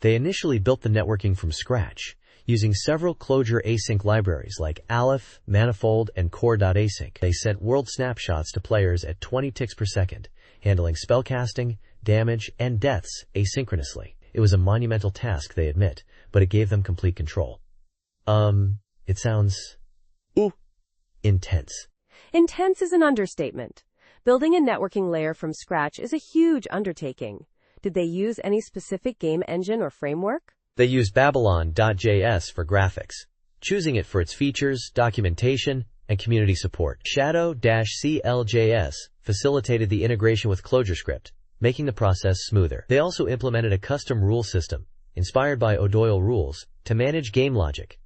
They initially built the networking from scratch, using several Clojure async libraries like Aleph, Manifold, and Core.async. They sent world snapshots to players at 20 ticks per second, handling spellcasting, damage, and deaths asynchronously. It was a monumental task, they admit, but it gave them complete control. It sounds intense. Intense is an understatement. Building a networking layer from scratch is a huge undertaking. Did they use any specific game engine or framework? They used Babylon.js for graphics, choosing it for its features, documentation, and community support. Shadow-CLJS facilitated the integration with ClojureScript, making the process smoother. They also implemented a custom rule system, inspired by Odoyle rules, to manage game logic.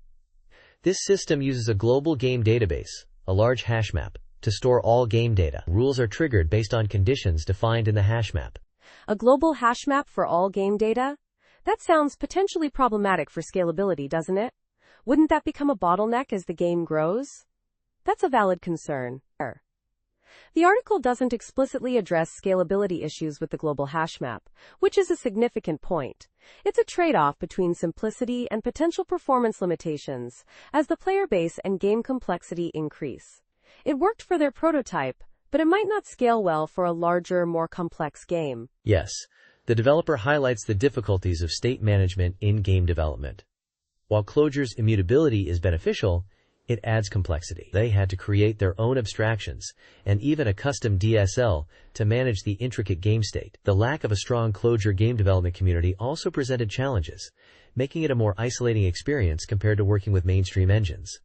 This system uses a global game database, a large hash map, to store all game data. Rules are triggered based on conditions defined in the hash map. A global hash map for all game data? That sounds potentially problematic for scalability, doesn't it? Wouldn't that become a bottleneck as the game grows? That's a valid concern. The article doesn't explicitly address scalability issues with the global hash map, which is a significant point. It's a trade-off between simplicity and potential performance limitations as the player base and game complexity increase. It worked for their prototype, but it might not scale well for a larger, more complex game. Yes, the developer highlights the difficulties of state management in game development. While Clojure's immutability is beneficial, it adds complexity. They had to create their own abstractions, and even a custom DSL, to manage the intricate game state. The lack of a strong Clojure game development community also presented challenges, making it a more isolating experience compared to working with mainstream engines.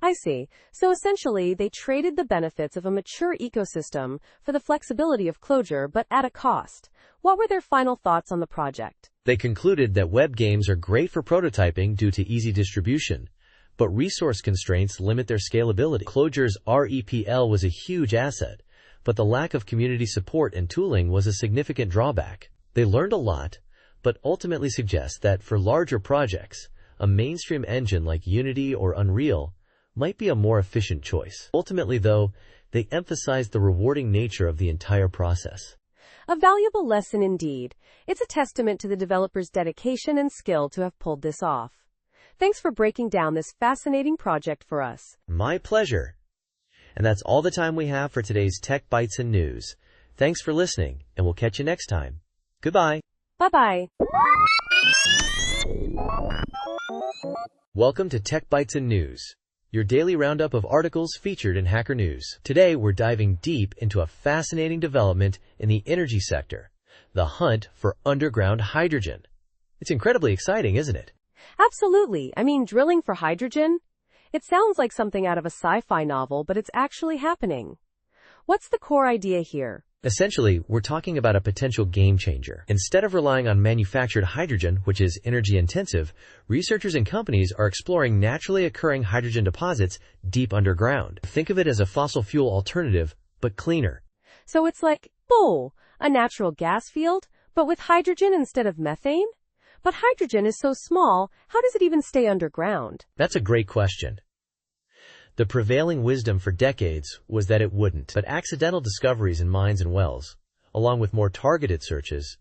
I see. So essentially, they traded the benefits of a mature ecosystem for the flexibility of Clojure, but at a cost. What were their final thoughts on the project? They concluded that web games are great for prototyping due to easy distribution, but resource constraints limit their scalability. Clojure's REPL was a huge asset, but the lack of community support and tooling was a significant drawback. They learned a lot, but ultimately suggest that for larger projects, a mainstream engine like Unity or Unreal might be a more efficient choice. Ultimately, though, they emphasized the rewarding nature of the entire process. A valuable lesson indeed. It's a testament to the developer's dedication and skill to have pulled this off. Thanks for breaking down this fascinating project for us. My pleasure. And that's all the time we have for today's Tech Bytes and News. Thanks for listening, and we'll catch you next time. Goodbye. Bye-bye. Welcome to Tech Bytes and News, your daily roundup of articles featured in Hacker News. Today, we're diving deep into a fascinating development in the energy sector, the hunt for underground hydrogen. It's incredibly exciting, isn't it? Absolutely. I mean, drilling for hydrogen? It sounds like something out of a sci-fi novel, but it's actually happening. What's the core idea here? Essentially, we're talking about a potential game changer. Instead of relying on manufactured hydrogen, which is energy intensive, researchers and companies are exploring naturally occurring hydrogen deposits deep underground. Think of it as a fossil fuel alternative, but cleaner. So it's like, a natural gas field, but with hydrogen instead of methane? But hydrogen is so small, how does it even stay underground? That's a great question. The prevailing wisdom for decades was that it wouldn't, but accidental discoveries in mines and wells, along with more targeted searches,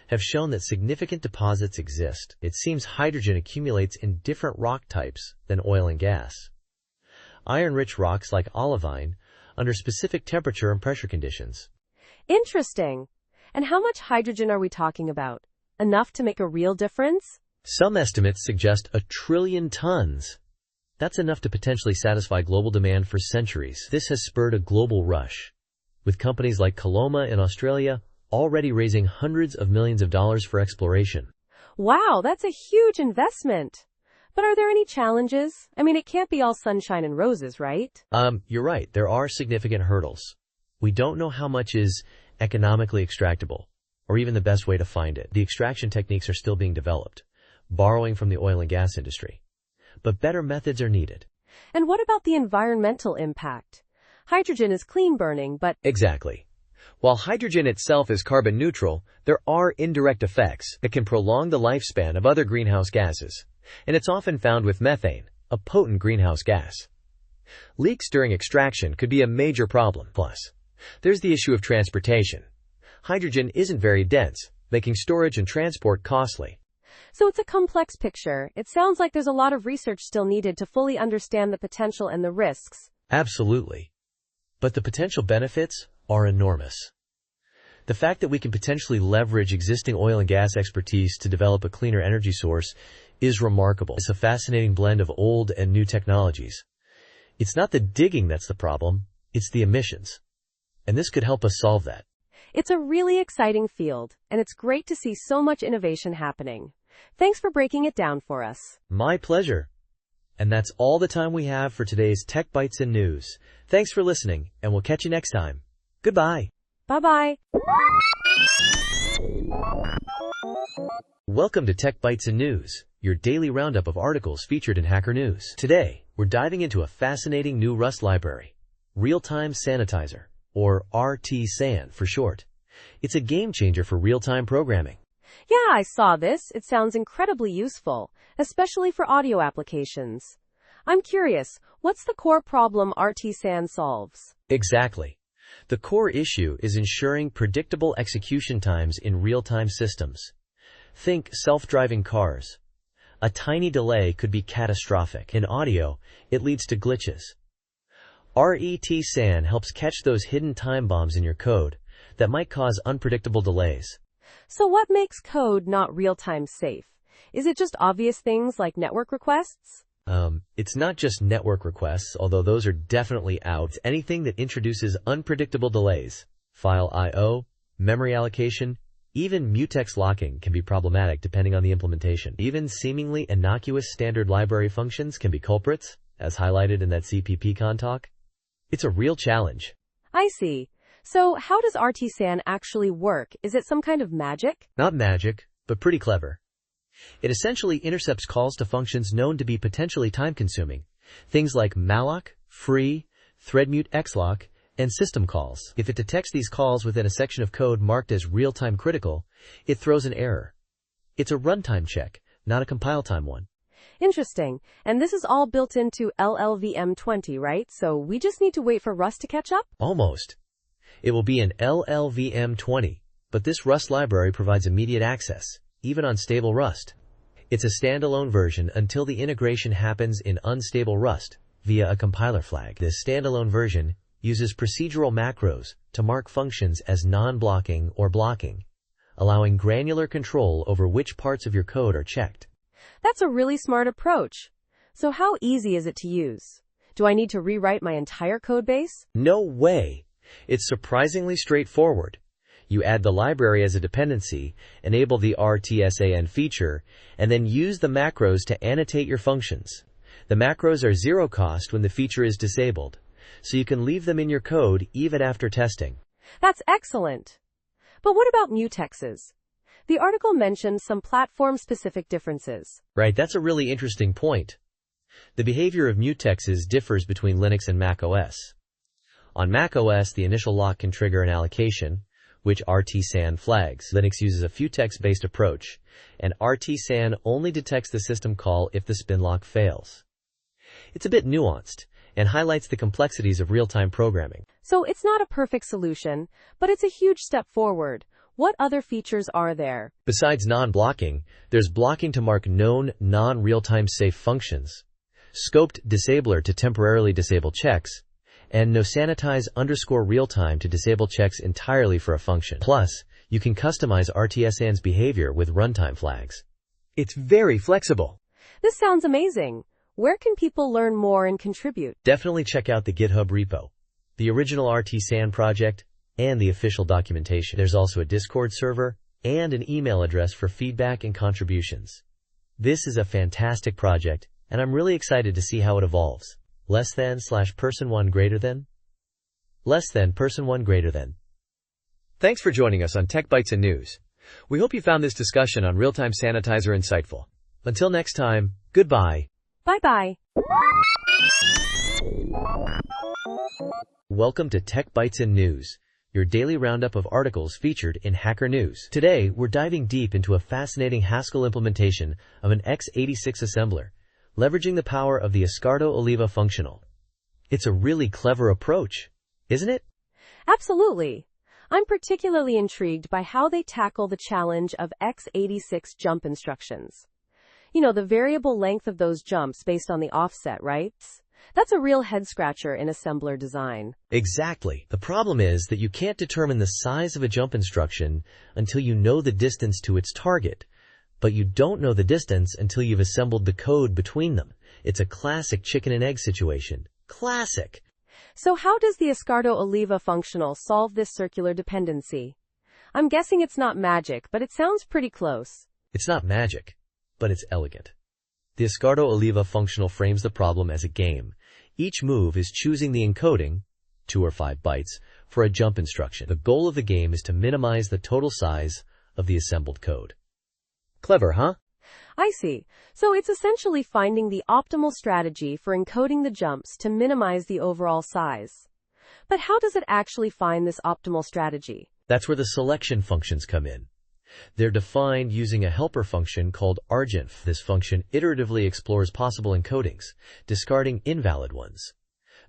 have shown that significant deposits exist. It seems hydrogen accumulates in different rock types than oil and gas. Iron-rich rocks like olivine, under specific temperature and pressure conditions. Interesting. And how much hydrogen are we talking about? Enough to make a real difference? Some estimates suggest 1 trillion tons. That's enough to potentially satisfy global demand for centuries. This has spurred a global rush, with companies like Coloma in Australia already raising hundreds of millions of dollars for exploration. Wow, that's a huge investment. But are there any challenges? I mean, it can't be all sunshine and roses, right? You're right. There are significant hurdles. We don't know how much is economically extractable, or even the best way to find it. The extraction techniques are still being developed, borrowing from the oil and gas industry. But better methods are needed. And what about the environmental impact? Hydrogen is clean burning, but... Exactly. While hydrogen itself is carbon neutral, there are indirect effects that can prolong the lifespan of other greenhouse gases, and it's often found with methane, a potent greenhouse gas. Leaks during extraction could be a major problem. Plus, there's the issue of transportation. Hydrogen isn't very dense, making storage and transport costly. So it's a complex picture. It sounds like there's a lot of research still needed to fully understand the potential and the risks. Absolutely. But the potential benefits are enormous. The fact that we can potentially leverage existing oil and gas expertise to develop a cleaner energy source is remarkable. It's a fascinating blend of old and new technologies. It's not the digging that's the problem, it's the emissions. And this could help us solve that. It's a really exciting field, and it's great to see so much innovation happening. Thanks for breaking it down for us. My pleasure. And that's all the time we have for today's Tech Bytes and News. Thanks for listening, and we'll catch you next time. Goodbye. Bye-bye. Welcome to Tech Bytes and News, your daily roundup of articles featured in Hacker News. Today, we're diving into a fascinating new Rust library, Real-Time Sanitizer, or RT-SAN for short. It's a game changer for real-time programming. Yeah, I saw this. It sounds incredibly useful, especially for audio applications. I'm curious, what's the core problem RT-SAN solves? Exactly. The core issue is ensuring predictable execution times in real-time systems. Think self-driving cars. A tiny delay could be catastrophic. In audio, it leads to glitches. RT-SAN helps catch those hidden time bombs in your code that might cause unpredictable delays. So what makes code not real-time safe? Is it just obvious things like network requests? It's not just network requests, although those are definitely out. It's anything that introduces unpredictable delays. File I/O, memory allocation, even mutex locking can be problematic depending on the implementation. Even seemingly innocuous standard library functions can be culprits, as highlighted in that CPP-Con talk. It's a real challenge. I see. So how does RT-SAN actually work? Is it some kind of magic? Not magic, but pretty clever. It essentially intercepts calls to functions known to be potentially time-consuming, things like malloc, free, threadmute xlock, and system calls. If it detects these calls within a section of code marked as real-time critical, it throws an error. It's a runtime check, not a compile time one. Interesting. And this is all built into LLVM20, right? So we just need to wait for Rust to catch up? Almost. It will be in LLVM20, but this Rust library provides immediate access, even on stable Rust. It's a standalone version until the integration happens in unstable Rust via a compiler flag. This standalone version uses procedural macros to mark functions as non-blocking or blocking, allowing granular control over which parts of your code are checked. That's a really smart approach. So how easy is it to use? Do I need to rewrite my entire code base? No way! It's surprisingly straightforward. You add the library as a dependency, enable the RT-SAN feature, and then use the macros to annotate your functions. The macros are zero cost when the feature is disabled, so you can leave them in your code even after testing. That's excellent. But what about mutexes? The article mentioned some platform-specific differences. Right, that's a really interesting point. The behavior of mutexes differs between Linux and macOS. On macOS, the initial lock can trigger an allocation, which RT-SAN flags. Linux uses a mutex-based approach, and RT-SAN only detects the system call if the spin lock fails. It's a bit nuanced, and highlights the complexities of real-time programming. So it's not a perfect solution, but it's a huge step forward. What other features are there? Besides non-blocking, there's blocking to mark known non-real-time safe functions, scoped disabler to temporarily disable checks, and nosanitize_realtime to disable checks entirely for a function. Plus, You can customize RTSN's behavior with runtime flags. It's very flexible. This sounds amazing. Where can people learn more and contribute? Definitely check out the GitHub repo, the original RTSAN project, and the official documentation. There's also a Discord server and an email address for feedback and contributions. This is a fantastic project, and I'm really excited to see how it evolves. Less than / person 1 greater than? Less than person 1 greater than. Thanks for joining us on Tech Bytes and News. We hope you found this discussion on real-time sanitizer insightful. Until next time, goodbye. Bye-bye. Welcome to Tech Bytes and News, your daily roundup of articles featured in Hacker News. Today, we're diving deep into a fascinating Haskell implementation of an x86 assembler, leveraging the power of the Escardo Oliva functional. It's a really clever approach, isn't it? Absolutely. I'm particularly intrigued by how they tackle the challenge of x86 jump instructions. You know, the variable length of those jumps based on the offset, right? That's a real head-scratcher in assembler design. Exactly. The problem is that you can't determine the size of a jump instruction until you know the distance to its target, but you don't know the distance until you've assembled the code between them. It's a classic chicken and egg situation. Classic. So how does the Escardo Oliva functional solve this circular dependency? I'm guessing it's not magic, but it sounds pretty close. It's not magic, but it's elegant. The Escardo Oliva functional frames the problem as a game. Each move is choosing the encoding, 2 or 5 bytes, for a jump instruction. The goal of the game is to minimize the total size of the assembled code. Clever, huh? I see. So it's essentially finding the optimal strategy for encoding the jumps to minimize the overall size. But how does it actually find this optimal strategy? That's where the selection functions come in. They're defined using a helper function called argentf. This function iteratively explores possible encodings, discarding invalid ones,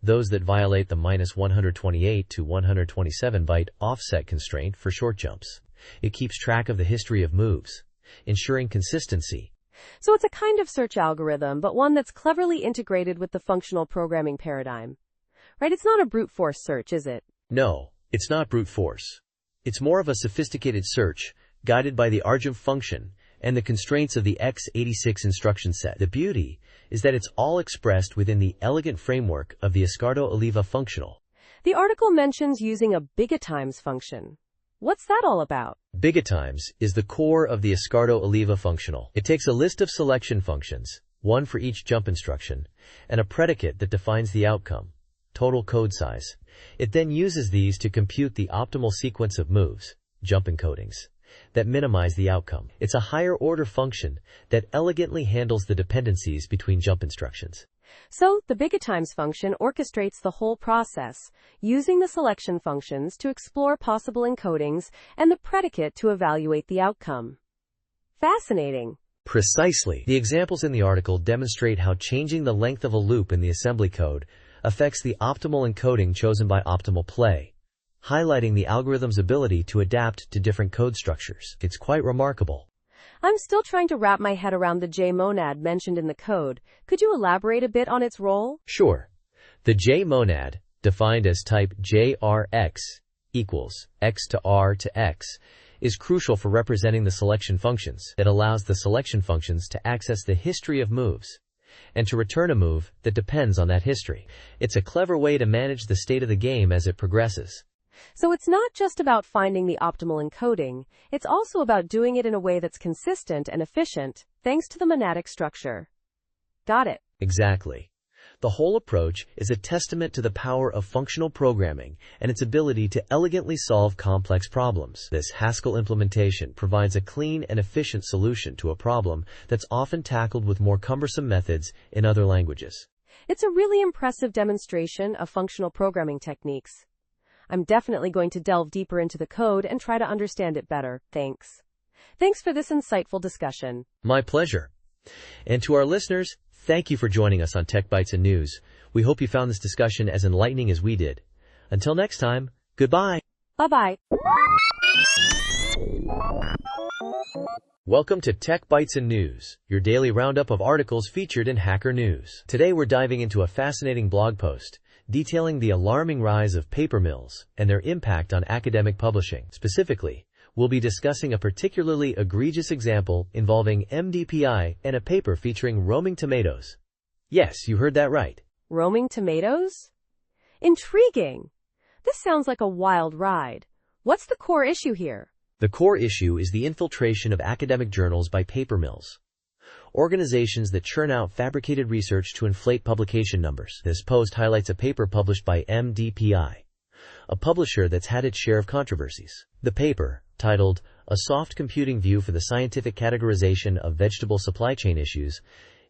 those that violate the -128 to 127 byte offset constraint for short jumps. It keeps track of the history of moves, ensuring consistency. So it's a kind of search algorithm, but one that's cleverly integrated with the functional programming paradigm. Right? It's not a brute force search, is it? No, it's not brute force. It's more of a sophisticated search, guided by the argentf function and the constraints of the x86 instruction set. The beauty is that it's all expressed within the elegant framework of the Escardo Oliva functional. The article mentions using a bigatimes function. What's that all about? Bigatimes is the core of the Escardo Oliva functional. It takes a list of selection functions, one for each jump instruction, and a predicate that defines the outcome, total code size. It then uses these to compute the optimal sequence of moves, jump encodings, that minimize the outcome. It's a higher order function that elegantly handles the dependencies between jump instructions. So, the bigatimes function orchestrates the whole process, using the selection functions to explore possible encodings and the predicate to evaluate the outcome. Fascinating. Precisely. The examples in the article demonstrate how changing the length of a loop in the assembly code affects the optimal encoding chosen by optimal play, highlighting the algorithm's ability to adapt to different code structures. It's quite remarkable. I'm still trying to wrap my head around the J-monad mentioned in the code. Could you elaborate a bit on its role? Sure. The J-monad, defined as type JRX equals X to R to X, is crucial for representing the selection functions. It allows the selection functions to access the history of moves and to return a move that depends on that history. It's a clever way to manage the state of the game as it progresses. So it's not just about finding the optimal encoding, it's also about doing it in a way that's consistent and efficient, thanks to the monadic structure. Got it. Exactly. The whole approach is a testament to the power of functional programming and its ability to elegantly solve complex problems. This Haskell implementation provides a clean and efficient solution to a problem that's often tackled with more cumbersome methods in other languages. It's a really impressive demonstration of functional programming techniques. I'm definitely going to delve deeper into the code and try to understand it better. Thanks. Thanks for this insightful discussion. My pleasure. And to our listeners, thank you for joining us on Tech Bytes and News. We hope you found this discussion as enlightening as we did. Until next time, goodbye. Bye-bye. Welcome to Tech Bytes and News, your daily roundup of articles featured in Hacker News. Today we're diving into a fascinating blog post detailing the alarming rise of paper mills and their impact on academic publishing. Specifically, we'll be discussing a particularly egregious example involving MDPI and a paper featuring roaming tomatoes. Yes, you heard that right. Roaming tomatoes? Intriguing. This sounds like a wild ride. What's the core issue here? The core issue is the infiltration of academic journals by paper mills, organizations that churn out fabricated research to inflate publication numbers. This post highlights a paper published by MDPI, a publisher that's had its share of controversies. The paper, titled A Soft Computing View for the Scientific Categorization of Vegetable Supply Chain Issues,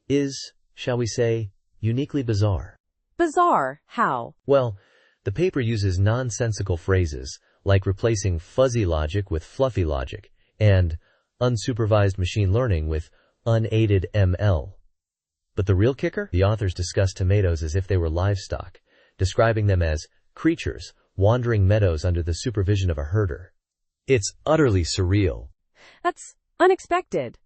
is, shall we say, uniquely bizarre. Bizarre? How? Well, the paper uses nonsensical phrases like replacing fuzzy logic with fluffy logic and unsupervised machine learning with unaided ML. But the real kicker? The authors discuss tomatoes as if they were livestock, describing them as creatures wandering meadows under the supervision of a herder. It's utterly surreal. That's unexpected.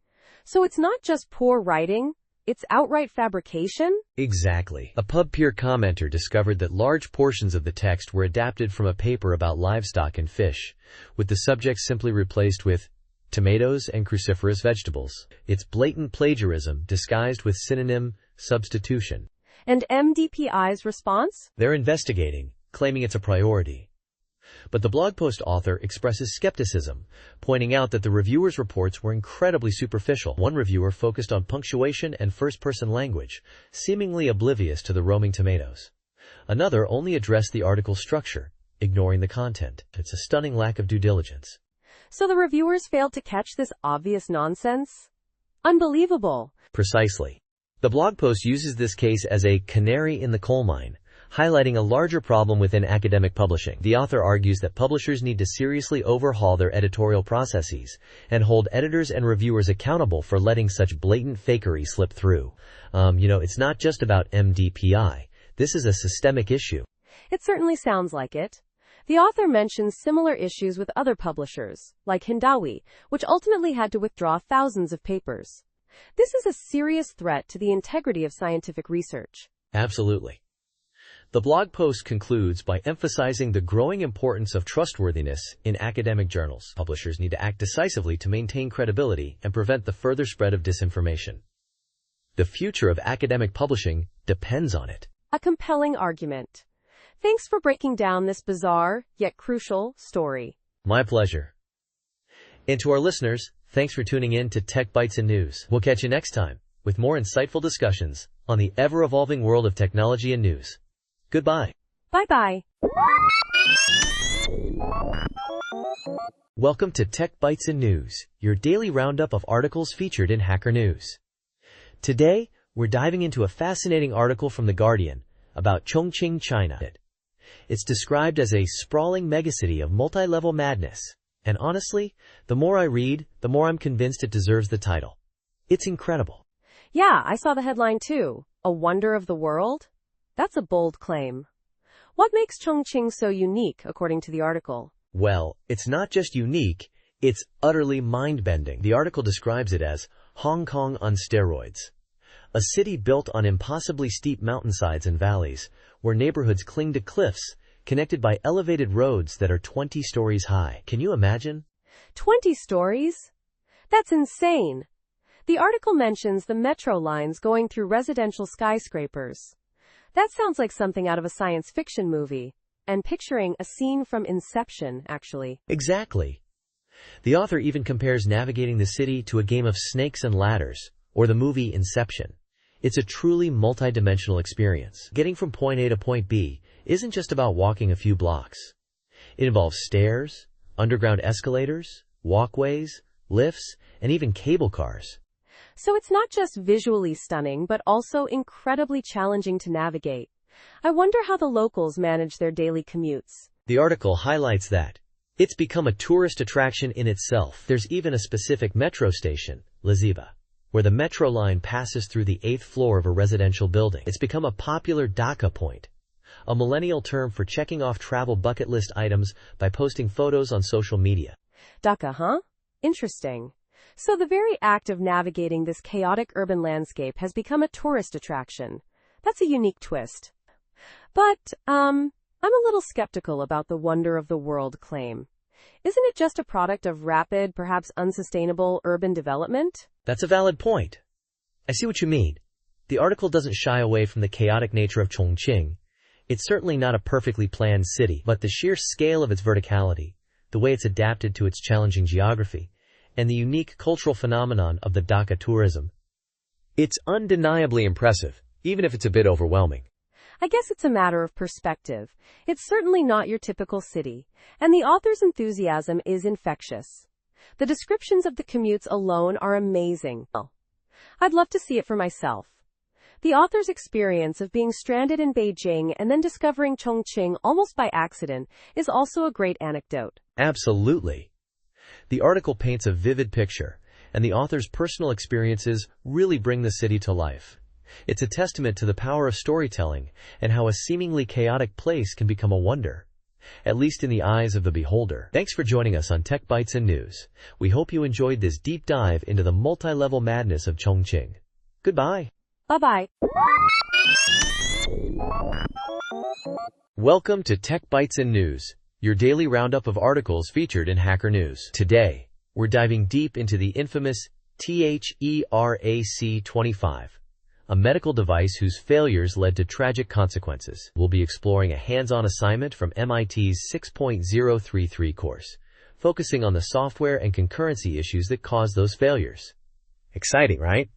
So it's not just poor writing, it's outright fabrication? Exactly. A PubPeer commenter discovered that large portions of the text were adapted from a paper about livestock and fish, with the subject simply replaced with tomatoes and cruciferous vegetables. It's blatant plagiarism disguised with synonym substitution. And MDPI's response? They're investigating, claiming it's a priority. But the blog post author expresses skepticism, pointing out that the reviewer's reports were incredibly superficial. One reviewer focused on punctuation and first-person language, seemingly oblivious to the roaming tomatoes. Another only addressed the article's structure, ignoring the content. It's a stunning lack of due diligence. So the reviewers failed to catch this obvious nonsense? Unbelievable. Precisely. The blog post uses this case as a canary in the coal mine, highlighting a larger problem within academic publishing. The author argues that publishers need to seriously overhaul their editorial processes and hold editors and reviewers accountable for letting such blatant fakery slip through. It's not just about MDPI. This is a systemic issue. It certainly sounds like it. The author mentions similar issues with other publishers, like Hindawi, which ultimately had to withdraw thousands of papers. This is a serious threat to the integrity of scientific research. Absolutely. The blog post concludes by emphasizing the growing importance of trustworthiness in academic journals. Publishers need to act decisively to maintain credibility and prevent the further spread of disinformation. The future of academic publishing depends on it. A compelling argument. Thanks for breaking down this bizarre, yet crucial, story. My pleasure. And to our listeners, thanks for tuning in to Tech Bytes and News. We'll catch you next time with more insightful discussions on the ever-evolving world of technology and news. Goodbye. Bye-bye. Welcome to Tech Bytes and News, your daily roundup of articles featured in Hacker News. Today, we're diving into a fascinating article from The Guardian about Chongqing, China. It's described as a sprawling megacity of multi-level madness. And honestly, the more I read, the more I'm convinced it deserves the title. It's incredible. Yeah, I saw the headline too. A wonder of the world? That's a bold claim. What makes Chongqing so unique, according to the article? Well, it's not just unique, it's utterly mind-bending. The article describes it as Hong Kong on steroids. A city built on impossibly steep mountainsides and valleys, where neighborhoods cling to cliffs, connected by elevated roads that are 20 stories high. Can you imagine? 20 stories? That's insane. The article mentions the metro lines going through residential skyscrapers. That sounds like something out of a science fiction movie, and picturing a scene from Inception, actually. Exactly. The author even compares navigating the city to a game of snakes and ladders, or the movie Inception. It's a truly multidimensional experience. Getting from point A to point B isn't just about walking a few blocks. It involves stairs, underground escalators, walkways, lifts, and even cable cars. So it's not just visually stunning, but also incredibly challenging to navigate. I wonder how the locals manage their daily commutes. The article highlights that it's become a tourist attraction in itself. There's even a specific metro station, Liziba, where the metro line passes through the 8th floor of a residential building. It's become a popular Dhaka point, a millennial term for checking off travel bucket list items by posting photos on social media. Dhaka, huh? Interesting. So the very act of navigating this chaotic urban landscape has become a tourist attraction. That's a unique twist. But, I'm a little skeptical about the wonder of the world claim. Isn't it just a product of rapid, perhaps unsustainable urban development? That's a valid point. I see what you mean. The article doesn't shy away from the chaotic nature of Chongqing. It's certainly not a perfectly planned city, but the sheer scale of its verticality, the way it's adapted to its challenging geography, and the unique cultural phenomenon of the Dhaka tourism. It's undeniably impressive, even if it's a bit overwhelming. I guess it's a matter of perspective. It's certainly not your typical city, and the author's enthusiasm is infectious. The descriptions of the commutes alone are amazing. I'd love to see it for myself. The author's experience of being stranded in Beijing and then discovering Chongqing almost by accident is also a great anecdote. Absolutely. The article paints a vivid picture, and the author's personal experiences really bring the city to life. It's a testament to the power of storytelling and how a seemingly chaotic place can become a wonder, at least in the eyes of the beholder. Thanks for joining us on Tech Bytes and News. We hope you enjoyed this deep dive into the multi-level madness of Chongqing. Goodbye. Bye-bye. Welcome to Tech Bytes and News, your daily roundup of articles featured in Hacker News. Today, we're diving deep into the infamous THERAC-25, a medical device whose failures led to tragic consequences. We'll be exploring a hands-on assignment from MIT's 6.033 course, focusing on the software and concurrency issues that caused those failures. Exciting, right?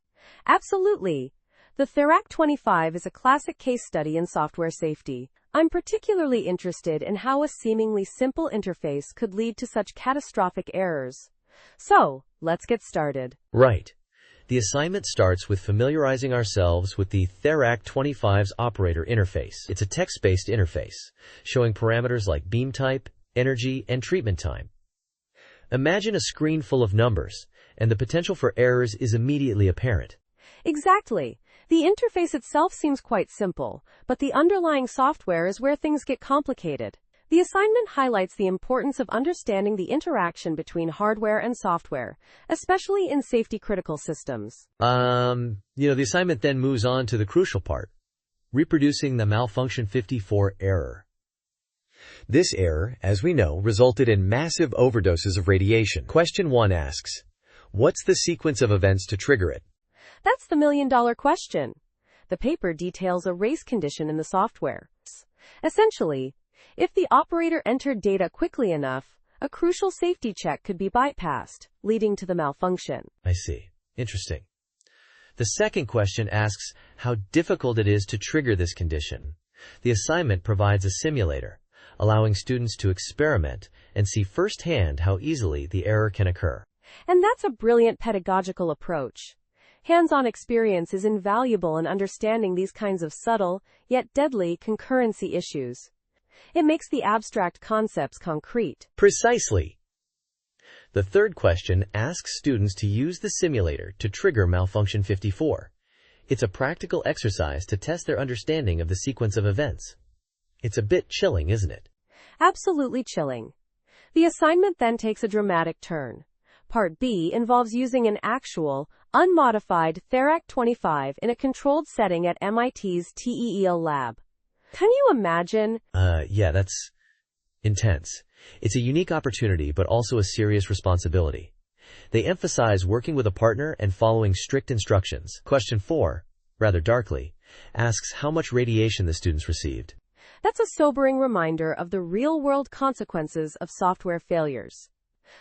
Absolutely. The THERAC-25 is a classic case study in software safety. I'm particularly interested in how a seemingly simple interface could lead to such catastrophic errors. So, let's get started. Right. The assignment starts with familiarizing ourselves with the THERAC-25's operator interface. It's a text-based interface, showing parameters like beam type, energy, and treatment time. Imagine a screen full of numbers, and the potential for errors is immediately apparent. Exactly. The interface itself seems quite simple, but the underlying software is where things get complicated. The assignment highlights the importance of understanding the interaction between hardware and software, especially in safety-critical systems. The assignment then moves on to the crucial part, reproducing the malfunction 54 error. This error, as we know, resulted in massive overdoses of radiation. Question 1 asks, what's the sequence of events to trigger it? That's the million-dollar question. The paper details a race condition in the software. Essentially, if the operator entered data quickly enough, a crucial safety check could be bypassed, leading to the malfunction. I see. Interesting. The second question asks how difficult it is to trigger this condition. The assignment provides a simulator, allowing students to experiment and see firsthand how easily the error can occur. And that's a brilliant pedagogical approach. Hands-on experience is invaluable in understanding these kinds of subtle, yet deadly, concurrency issues. It makes the abstract concepts concrete. Precisely. The third question asks students to use the simulator to trigger malfunction 54. It's a practical exercise to test their understanding of the sequence of events. It's a bit chilling, isn't it? Absolutely chilling. The assignment then takes a dramatic turn. Part B involves using an actual, unmodified THERAC-25 in a controlled setting at MIT's TEEL lab. Can you imagine? Yeah, that's intense. It's a unique opportunity, but also a serious responsibility. They emphasize working with a partner and following strict instructions. Question 4, rather darkly, asks how much radiation the students received. That's a sobering reminder of the real-world consequences of software failures.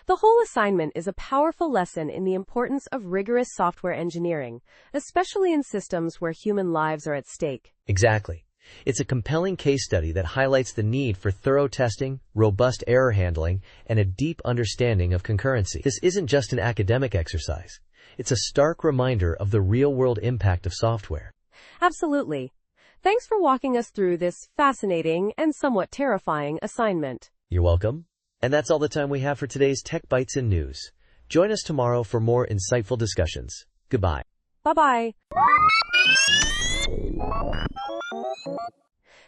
The whole assignment is a powerful lesson in the importance of rigorous software engineering, especially in systems where human lives are at stake. Exactly. It's a compelling case study that highlights the need for thorough testing, robust error handling, and a deep understanding of concurrency. This isn't just an academic exercise. It's a stark reminder of the real-world impact of software. Absolutely. Thanks for walking us through this fascinating and somewhat terrifying assignment. You're welcome. And that's all the time we have for today's Tech Bytes and News. Join us tomorrow for more insightful discussions. Goodbye. Bye-bye.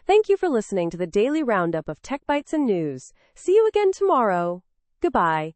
Thank you for listening to the daily roundup of Tech Bytes and News. See you again tomorrow. Goodbye.